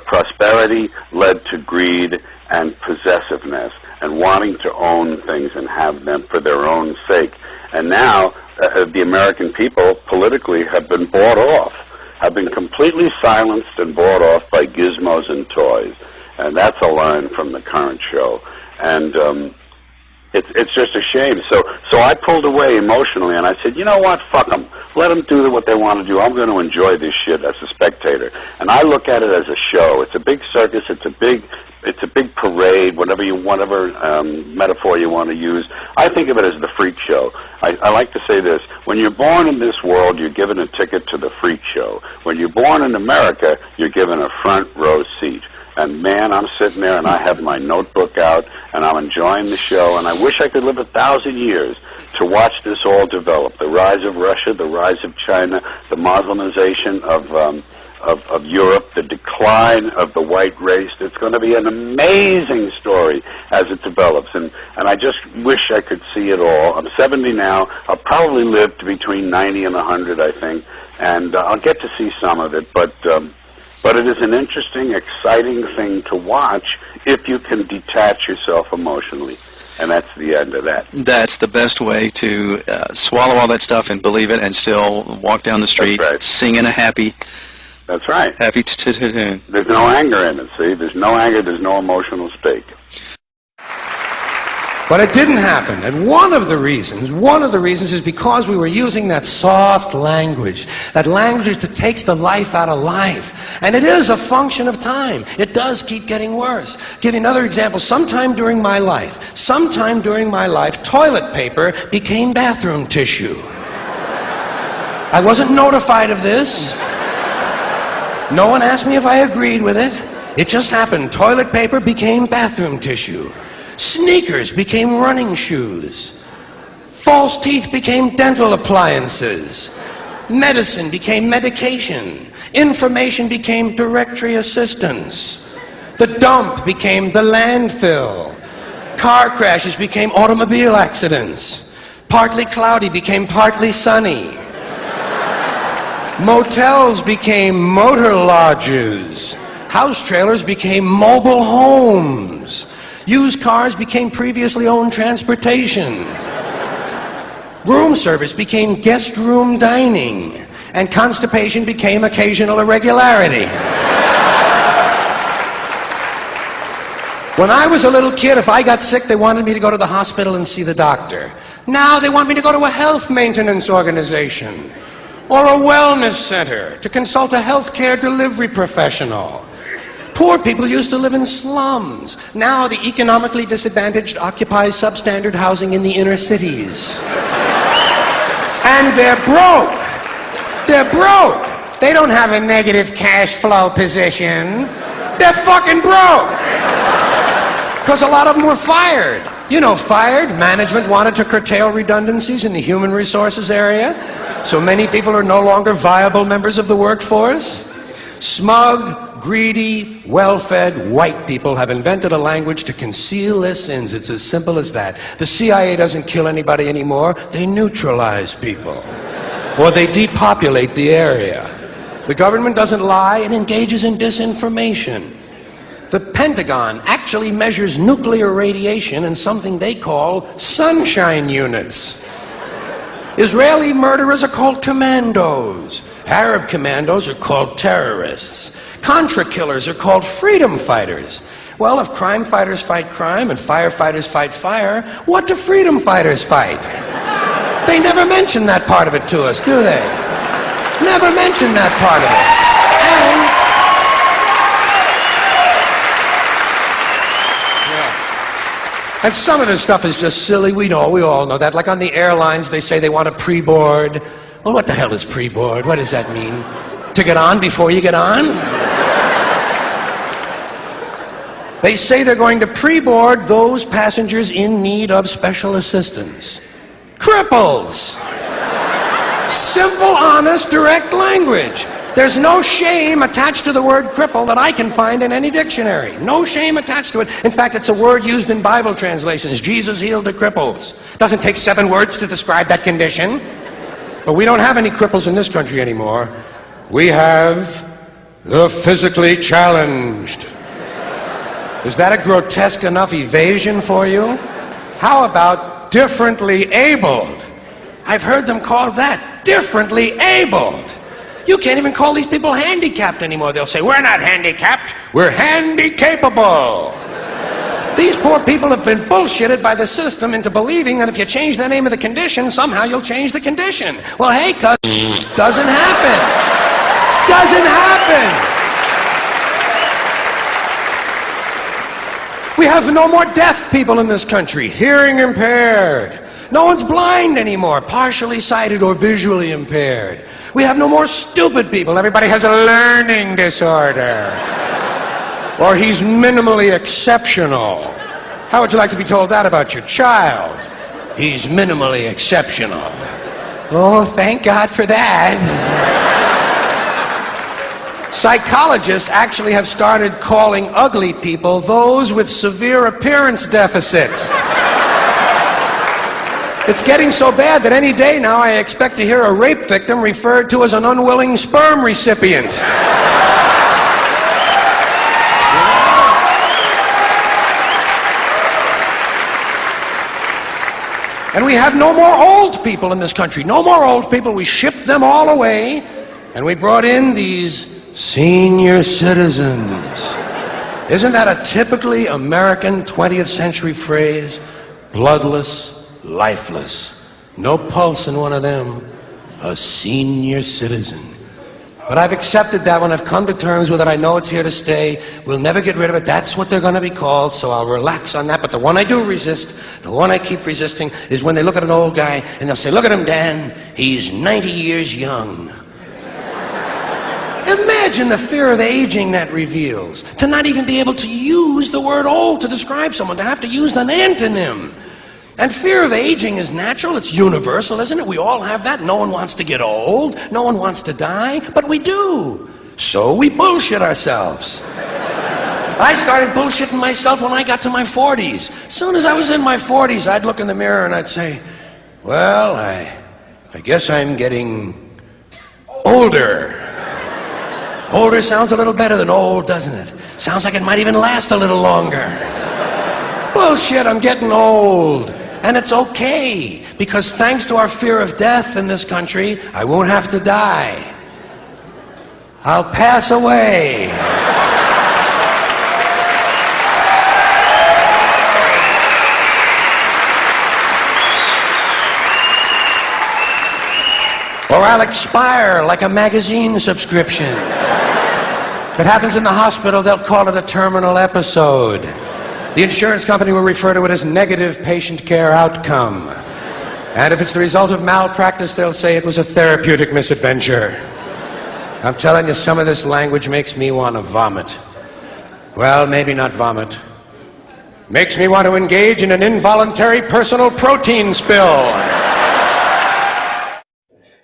Speaker 10: prosperity led to greed and possessiveness and wanting to own things and have them for their own sake. And now the American people politically have been bought off, have been completely silenced and bought off by gizmos and toys. And that's a line from the current show. And it's just a shame. So I pulled away emotionally, and I said, you know what, fuck them. Let them do what they want to do. I'm going to enjoy this shit as a spectator. And I look at it as a show. It's a big circus. It's a big parade, whatever metaphor you want to use. I think of it as the freak show. I like to say this. When you're born in this world, you're given a ticket to the freak show. When you're born in America, you're given a front row seat. And man, I'm sitting there and I have my notebook out and I'm enjoying the show, and I wish I could live 1,000 years to watch this all develop. The rise of Russia, the rise of China, the Muslimization of Europe, the decline of the white race. It's going to be an amazing story as it develops, and I just wish I could see it all. I'm 70 now. I'll probably live to between 90 and 100, I think, and I'll get to see some of it, but it is an interesting, exciting thing to watch if you can detach yourself emotionally. And that's the end of that.
Speaker 9: That's the best way to swallow all that stuff and believe it and still walk down the street singing a happy...
Speaker 10: That's right.
Speaker 9: Happy tune.
Speaker 10: There's no anger in it, see? There's no anger, there's no emotional stake.
Speaker 1: But it didn't happen, and one of the reasons is because we were using that soft language, that language that takes the life out of life. And it is a function of time. It does keep getting worse. Give you another example. Sometime during my life, toilet paper became bathroom tissue. I wasn't notified of this. No one asked me if I agreed with it. It just happened. Toilet paper became bathroom tissue. Sneakers became running shoes. False teeth became dental appliances. Medicine became medication. Information became directory assistance. The dump became the landfill. Car crashes became automobile accidents. Partly cloudy became partly sunny. Motels became motor lodges. House trailers became mobile homes. Used cars became previously owned transportation. Room service became guest room dining. And constipation became occasional irregularity. When I was a little kid, if I got sick, they wanted me to go to the hospital and see the doctor. Now they want me to go to a health maintenance organization or a wellness center to consult a healthcare delivery professional. Poor people used to live in slums. Now the economically disadvantaged occupy substandard housing in the inner cities. And they're broke. They're broke. They don't have a negative cash flow position. They're fucking broke. Because a lot of them were fired. You know, fired. Management wanted to curtail redundancies in the human resources area, so many people are no longer viable members of the workforce. Smug, greedy, well-fed white people have invented a language to conceal their sins. It's as simple as that. The CIA doesn't kill anybody anymore. They neutralize people. Or they depopulate the area. The government doesn't lie. It engages in disinformation. The Pentagon actually measures nuclear radiation in something they call sunshine units. Israeli murderers are called commandos. Arab commandos are called terrorists. Contra killers are called freedom fighters. Well, if crime fighters fight crime and firefighters fight fire, what do freedom fighters fight? They never mention that part of it to us, do they? Never mention that part of it. And some of this stuff is just silly. We all know that. Like on the airlines, they say they want a pre-board. Well, what the hell is pre-board? What does that mean? To get on before you get on? They say they're going to pre-board those passengers in need of special assistance. Cripples! Simple, honest, direct language. There's no shame attached to the word cripple that I can find in any dictionary. No shame attached to it. In fact, it's a word used in Bible translations. Jesus healed the cripples. Doesn't take 7 words to describe that condition. But we don't have any cripples in this country anymore. We have the physically challenged. Is that a grotesque enough evasion for you? How about differently abled? I've heard them called that, differently abled. You can't even call these people handicapped anymore. They'll say, we're not handicapped, we're handy-capable. These poor people have been bullshitted by the system into believing that if you change the name of the condition, somehow you'll change the condition. Well, hey, cuz, doesn't happen. Doesn't happen. We have no more deaf people in this country, hearing impaired. No one's blind anymore, partially sighted or visually impaired. We have no more stupid people. Everybody has a learning disorder. Or he's minimally exceptional. How would you like to be told that about your child? He's minimally exceptional. Oh, thank God for that. Psychologists actually have started calling ugly people those with severe appearance deficits. It's getting so bad that any day now I expect to hear a rape victim referred to as an unwilling sperm recipient. And we have no more old people in this country. No more old people. We shipped them all away, and we brought in these senior citizens. Isn't that a typically American 20th century phrase? Bloodless, lifeless. No pulse in one of them. A senior citizen. But I've accepted that one. I've come to terms with it. I know it's here to stay. We'll never get rid of it. That's what they're going to be called, so I'll relax on that. But the one I do resist, the one I keep resisting, is when they look at an old guy and they'll say, look at him, Dan. He's 90 years young. Imagine the fear of aging that reveals. To not even be able to use the word old to describe someone, to have to use an antonym. And fear of aging is natural, it's universal, isn't it? We all have that. No one wants to get old, no one wants to die, but we do. So we bullshit ourselves. I started bullshitting myself when I got to my 40s. As soon as I was in my 40s, I'd look in the mirror and I'd say, well, I guess I'm getting older. Older sounds a little better than old, doesn't it? Sounds like it might even last a little longer. Bullshit, I'm getting old. And it's okay, because thanks to our fear of death in this country, I won't have to die. I'll pass away. Or I'll expire like a magazine subscription. If it happens in the hospital, they'll call it a terminal episode. The insurance company will refer to it as negative patient care outcome. And if it's the result of malpractice, they'll say it was a therapeutic misadventure. I'm telling you, some of this language makes me want to vomit. Well, maybe not vomit. Makes me want to engage in an involuntary personal protein spill.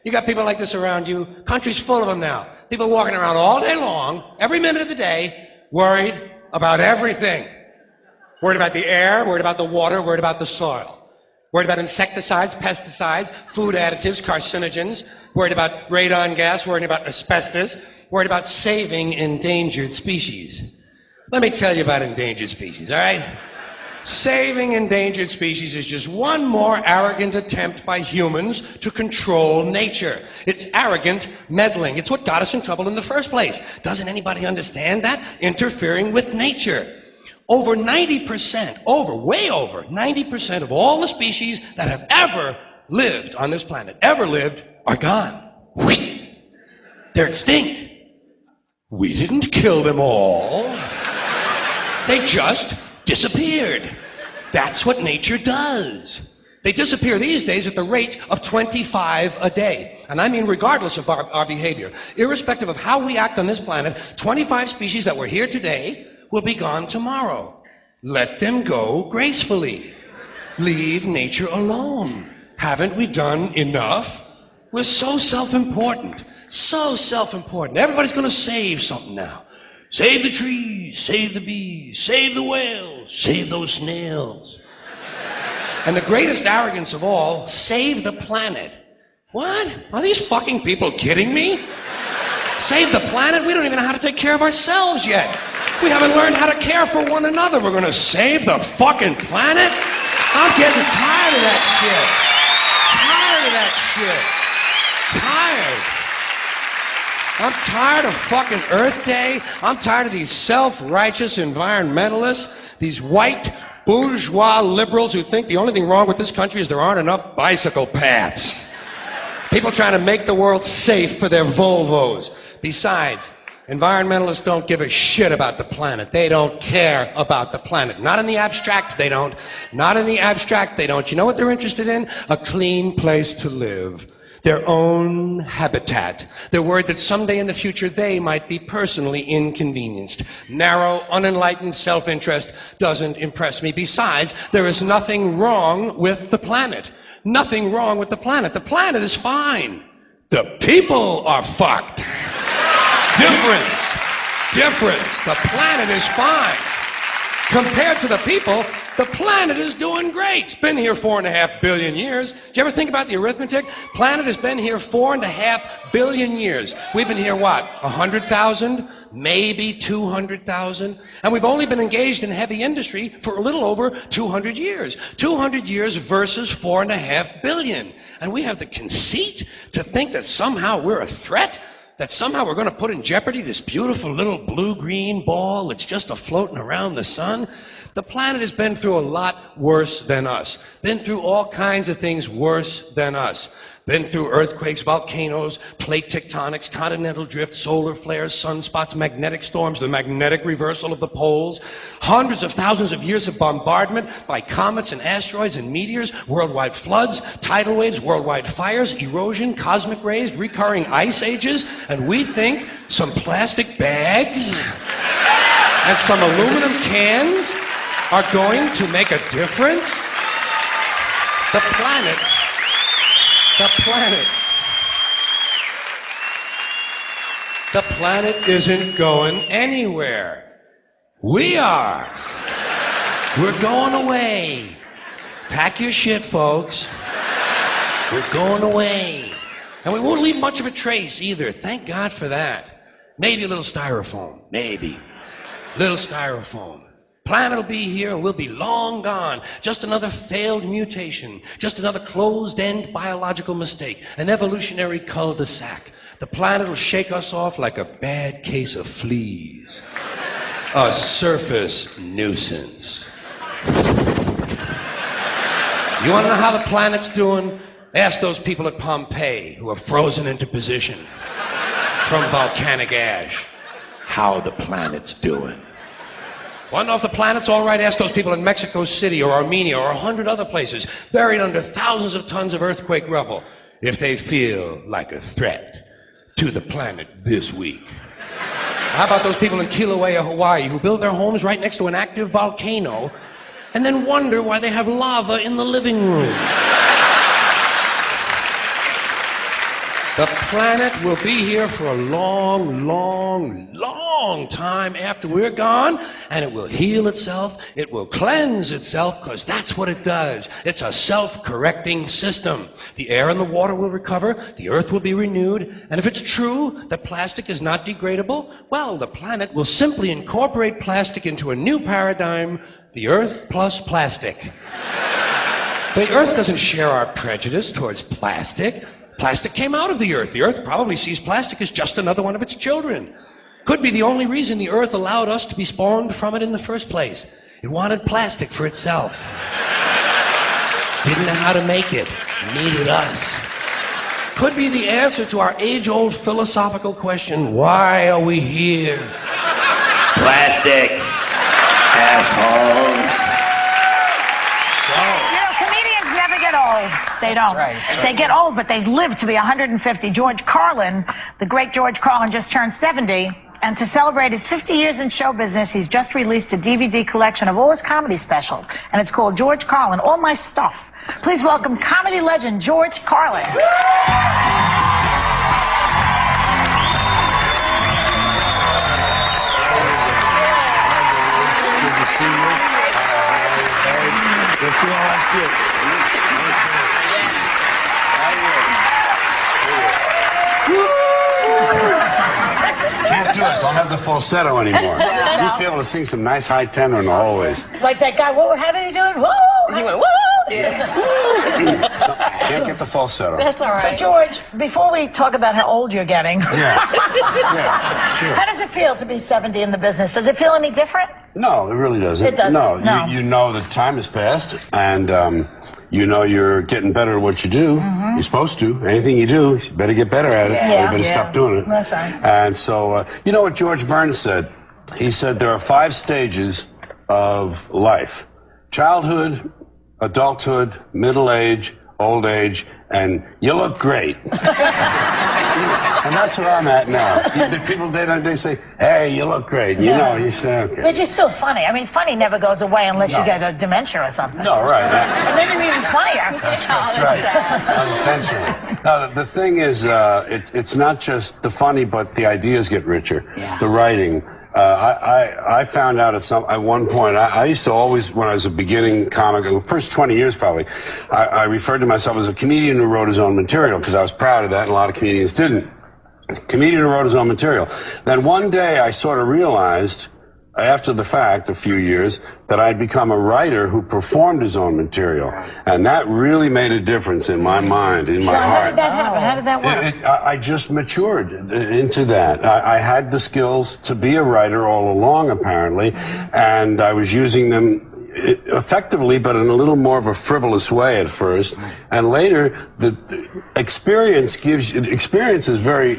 Speaker 1: You got people like this around you. Country's full of them now. People walking around all day long, every minute of the day, worried about everything. Worried about the air, worried about the water, worried about the soil. Worried about insecticides, pesticides, food additives, carcinogens. Worried about radon gas, worried about asbestos. Worried about saving endangered species. Let me tell you about endangered species, all right? Saving endangered species is just one more arrogant attempt by humans to control nature. It's arrogant meddling. It's what got us in trouble in the first place. Doesn't anybody understand that? Interfering with nature. Over 90%, way over 90% of all the species that have ever lived on this planet, are gone. They're extinct. We didn't kill them all. They just disappeared. That's what nature does. They disappear these days at the rate of 25 a day. And I mean regardless of our behavior. Irrespective of how we act on this planet, 25 species that were here today will be gone tomorrow. Let them go gracefully. Leave nature alone. Haven't we done enough? We're so self-important. So self-important. Everybody's going to save something now. Save the trees, save the bees, save the whales, save those snails. And the greatest arrogance of all, save the planet. What? Are these fucking people kidding me? Save the planet? We don't even know how to take care of ourselves yet. We haven't learned how to care for one another. We're gonna save the fucking planet? I'm getting tired of that shit. Tired of that shit. Tired. I'm tired of fucking Earth Day. I'm tired of these self-righteous environmentalists, these white bourgeois liberals who think the only thing wrong with this country is there aren't enough bicycle paths. People trying to make the world safe for their Volvos. Besides, environmentalists don't give a shit about the planet. They don't care about the planet. Not in the abstract, they don't. Not in the abstract, they don't. You know what they're interested in? A clean place to live. Their own habitat. They're worried that someday in the future they might be personally inconvenienced. Narrow, unenlightened self-interest doesn't impress me. Besides, there is nothing wrong with the planet. Nothing wrong with the planet. The planet is fine. The people are fucked. Difference. Difference. The planet is fine. Compared to the people, the planet is doing great. It's been here 4.5 billion years. Do you ever think about the arithmetic? Planet has been here 4.5 billion years. We've been here, what, 100,000? Maybe 200,000? And we've only been engaged in heavy industry for a little over 200 years. 200 years versus 4.5 billion. And we have the conceit to think that somehow we're a threat? That somehow we're going to put in jeopardy this beautiful little blue-green ball that's just a-floating around the sun? The planet has been through a lot worse than us. Been through all kinds of things worse than us. Been through earthquakes, volcanoes, plate tectonics, continental drift, solar flares, sunspots, magnetic storms, the magnetic reversal of the poles, hundreds of thousands of years of bombardment by comets and asteroids and meteors, worldwide floods, tidal waves, worldwide fires, erosion, cosmic rays, recurring ice ages, and we think some plastic bags and some aluminum cans are going to make a difference? The planet isn't going anywhere. We are. We're going away. Pack your shit, folks. We're going away. And we won't leave much of a trace either. Thank God for that. Maybe a little styrofoam. Maybe. Little styrofoam. Planet will be here and we'll be long gone. Just another failed mutation. Just another closed-end biological mistake. An evolutionary cul-de-sac. The planet will shake us off like a bad case of fleas. A surface nuisance. You want to know how the planet's doing? Ask those people at Pompeii who are frozen into position from volcanic ash how the planet's doing. Want to know if the planet's all right? Ask those people in Mexico City or Armenia or 100 other places buried under thousands of tons of earthquake rubble if they feel like a threat to the planet this week. How about those people in Kilauea, Hawaii who build their homes right next to an active volcano and then wonder why they have lava in the living room? The planet will be here for a long, long, long time after we're gone, and it will heal itself, it will cleanse itself, because that's what it does. It's a self-correcting system. The air and the water will recover, the earth will be renewed, and if it's true that plastic is not degradable, well, the planet will simply incorporate plastic into a new paradigm, the earth plus plastic. The earth doesn't share our prejudice towards plastic. Plastic came out of the earth. The earth probably sees plastic as just another one of its children. Could be the only reason the earth allowed us to be spawned from it in the first place. It wanted plastic for itself. Didn't know how to make it. Needed us. Could be the answer to our age-old philosophical question, why are we here? Plastic. Assholes.
Speaker 11: Never get old. They don't. That's right. They get old, but they live to be 150. George Carlin, the great George Carlin, just turned 70. And to celebrate his 50 years in show business, he's just released a DVD collection of all his comedy specials. And it's called George Carlin, All My Stuff. Please welcome comedy legend George Carlin.
Speaker 5: Can't do it. Don't have the falsetto anymore. You used to be able to sing some nice high tenor in the hallways.
Speaker 11: Like that guy, how did he do it? Whoa! He went, whoa!
Speaker 5: Can't get the falsetto.
Speaker 11: That's all right. So, George, before we talk about how old you're getting,
Speaker 5: Yeah, sure.
Speaker 11: how does it feel to be 70 in the business? Does it feel any different?
Speaker 5: No, it really doesn't.
Speaker 11: It doesn't?
Speaker 5: No,
Speaker 11: No.
Speaker 5: You know that time has passed, and you know you're getting better at what you do. You're supposed to. Anything you do, you better get better at it.
Speaker 11: Yeah.
Speaker 5: You better stop doing it.
Speaker 11: That's right.
Speaker 5: And so, you know what George Burns said? He said there are 5 stages of life: childhood, adulthood, middle age, old age, and you look great. And that's where I'm at now. The people, they say, hey, you look great. You know, you say, okay.
Speaker 11: But you're still funny. I mean, funny never goes away unless you get a dementia or something.
Speaker 5: No, right.
Speaker 11: Maybe even funnier.
Speaker 5: That's right. Unintentionally. Now, the thing is, it's not just the funny, but the ideas get richer. Yeah. The writing. I found out at one point, I used to always, when I was a beginning comic, the first 20 years probably, I referred to myself as a comedian who wrote his own material, because I was proud of that, and a lot of comedians didn't. Comedian who wrote his own material. Then one day I sort of realized, after the fact, a few years, that I'd become a writer who performed his own material. And that really made a difference in my mind, in my heart.
Speaker 11: How did that happen? How did that work?
Speaker 5: I just matured into that. I had the skills to be a writer all along, apparently, and I was using them effectively, but in a little more of a frivolous way at first. And later, the experience is very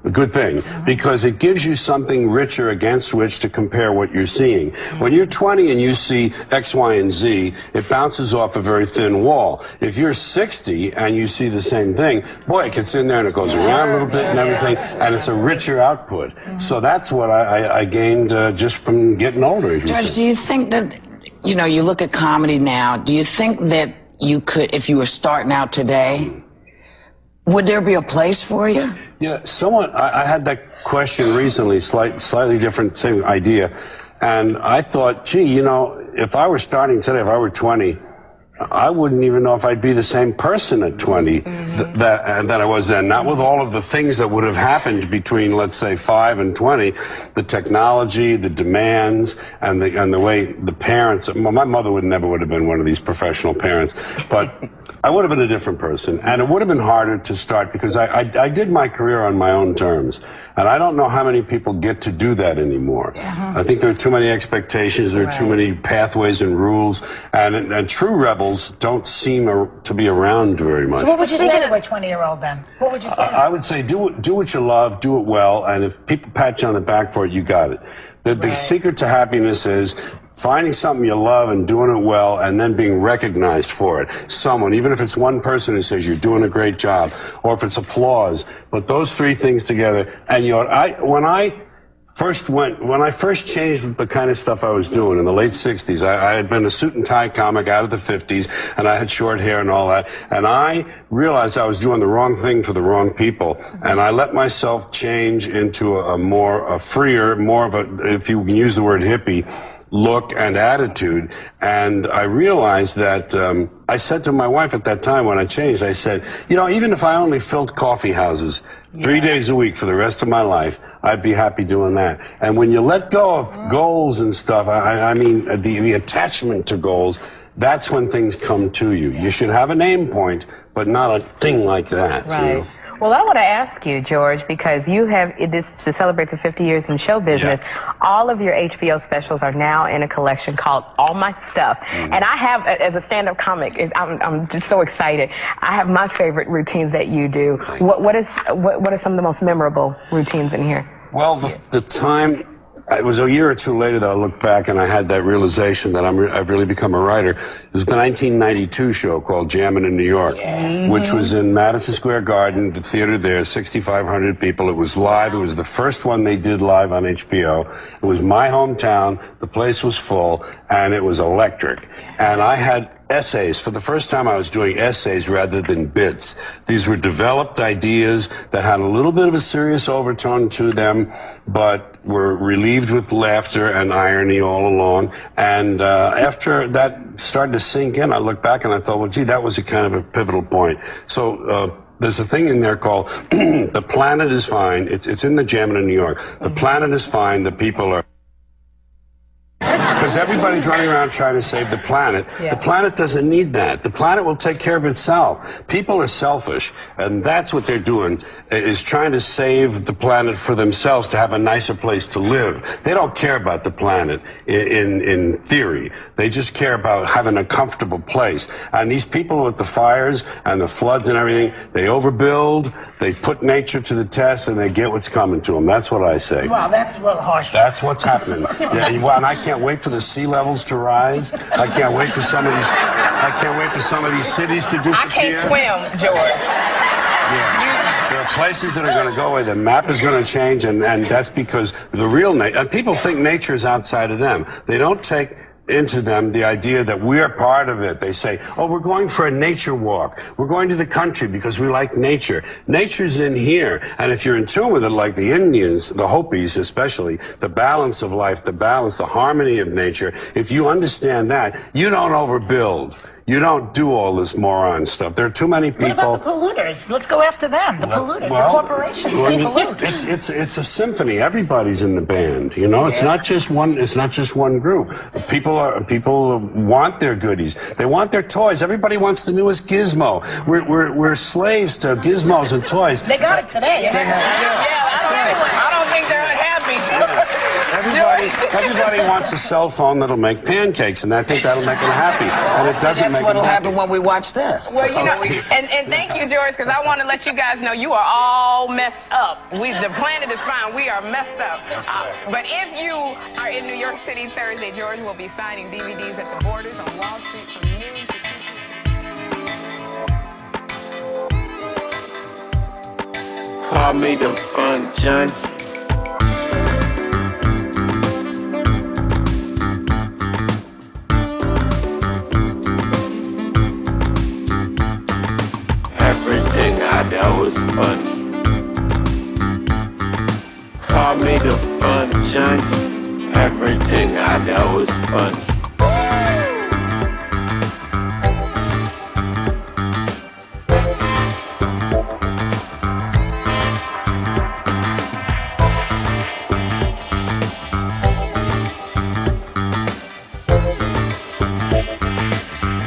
Speaker 5: a good thing, because it gives you something richer against which to compare what you're seeing. When you're 20 and you see X, Y, and Z, it bounces off a very thin wall. If you're 60 and you see the same thing, boy, it gets in there and it goes around a little bit and everything, and it's a richer output. So that's what I gained just from getting older.
Speaker 12: George, do you think that, you know, you look at comedy now, do you think that you could, if you were starting out today, would there be a place for you?
Speaker 5: Yeah, I had that question recently, slightly different, same idea. And I thought, gee, you know, if I were starting today, if I were 20, I wouldn't even know if I'd be the same person at 20 that I was then. Not with all of the things that would have happened between, let's say, 5 and 20. The technology, the demands, and the way the parents. Well, my mother would have been one of these professional parents, but I would have been a different person, and it would have been harder to start because I did my career on my own terms, and I don't know how many people get to do that anymore. I think there are too many expectations, there are too many pathways and rules, and true rebels don't seem to be around very much.
Speaker 11: So what would you say to a 20-year-old then? What would you say?
Speaker 5: I would say do what you love, do it well, and if people pat you on the back for it, you got it. The secret to happiness is finding something you love and doing it well, and then being recognized for it. Someone, even if it's one person who says you're doing a great job, or if it's applause, but those 3 things together. And you know, when I first changed the kind of stuff I was doing in the late 60s, I had been a suit and tie comic out of the 50s, and I had short hair and all that, and I realized I was doing the wrong thing for the wrong people, and I let myself change into a freer, more of a, if you can use the word hippie, look and attitude. And I realized that I said to my wife at that time when I changed, I said, you know, even if I only filled coffee houses 3 days a week for the rest of my life, I'd be happy doing that. And when you let go of goals and stuff, I mean the attachment to goals, that's when things come to you. You should have a name point, but not a thing like that.
Speaker 13: Right.
Speaker 5: You know?
Speaker 13: Well, I want to ask you, George, because you have this to celebrate the 50 years in show business. All of your HBO specials are now in a collection called All My Stuff. And I have, as a stand-up comic, I'm just so excited. I have my favorite routines that you do. What are some of the most memorable routines in here?
Speaker 5: Well, the time, it was a year or two later that I looked back and I had that realization that I've really become a writer. It was the 1992 show called Jammin' in New York, which was in Madison Square Garden, the theater there, 6,500 people. It was live. It was the first one they did live on HBO. It was my hometown. The place was full, and it was electric. And I had
Speaker 6: essays. For the first time, I was doing essays rather than bits. These were developed ideas that had a little bit of a serious overtone to them, but were relieved with laughter and irony all along. And after that started to sink in, I looked back and I thought, well, gee, that was a kind of a pivotal point. So there's a thing in there called The Planet is Fine. It's in the Jam in New York. The planet is fine, the people are... Because everybody's running around trying to save the planet.
Speaker 11: Yeah.
Speaker 6: The planet doesn't need that. The planet will take care of itself. People are selfish, and that's what they're doing, is trying to save the planet for themselves to have a nicer place to live. They don't care about the planet in theory. They just care about having a comfortable place. And these people with the fires and the floods and everything, they overbuild, they put nature to the test, and they get what's coming to them. That's what I say.
Speaker 11: Wow, that's a little harsh.
Speaker 6: That's what's happening. Yeah, and I can't wait for the sea levels to rise. I can't wait for some of these. I can't wait for some of these cities to disappear.
Speaker 13: I can't swim, George.
Speaker 6: Yeah. There are places that are going to go away. The map is going to change, and that's because the real nature. People think nature is outside of them. They don't take into them the idea that we're part of it. They say, oh, we're going for a nature walk. We're going to the country because we like nature. Nature's in here. And if you're in tune with it, like the Indians, the Hopis especially, the balance of life, the balance, the harmony of nature, if you understand that, you don't overbuild. You don't do all this moron stuff. There are too many people.
Speaker 11: What about the polluters? Let's go after them. The polluters, the corporations, they pollute.
Speaker 6: It's a symphony. Everybody's in the band. You know, it's not just one. It's not just one group. People want their goodies. They want their toys. Everybody wants the newest gizmo. We're slaves to gizmos and toys.
Speaker 11: They got it today.
Speaker 13: I don't think they're unhappy.
Speaker 6: Everybody wants a cell phone that'll make pancakes, and I think that'll make them happy. And it doesn't make them happy.
Speaker 12: That's what'll happen when we watch this.
Speaker 13: Well, you know, and thank you, George, because I want to let you guys know you are all messed up. The planet is fine. We are messed up. But if you are in New York City Thursday, George will be signing DVDs at the Borders on Wall Street from noon to 2 p.m.
Speaker 14: Call me the fun junkie. Everything I know is funny. Call me the fun junkie. Everything I know is funny.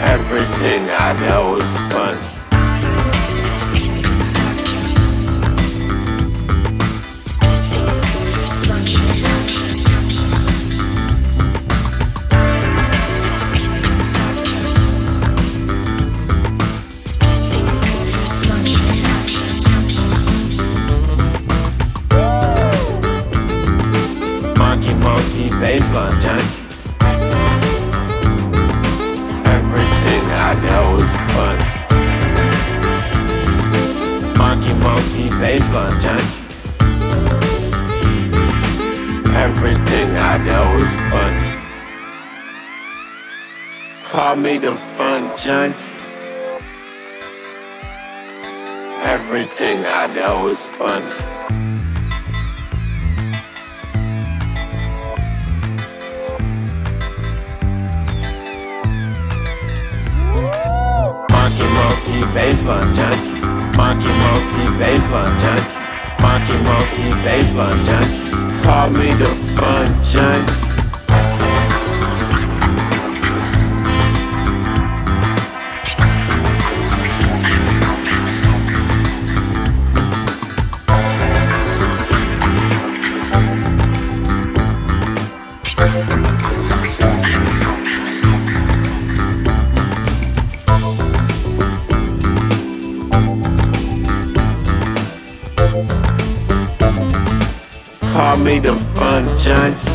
Speaker 14: Everything I know is funny. Monkey baseline junkie. Everything I know is funny. Monkey baseline junkie. Everything I know is funny. Call me the fun junkie. Everything I know is funny. Monkey baseline junkie. Monkey baseline junkie. Monkey baseline junkie. Call me the fun junkie. Call me the fun junkie.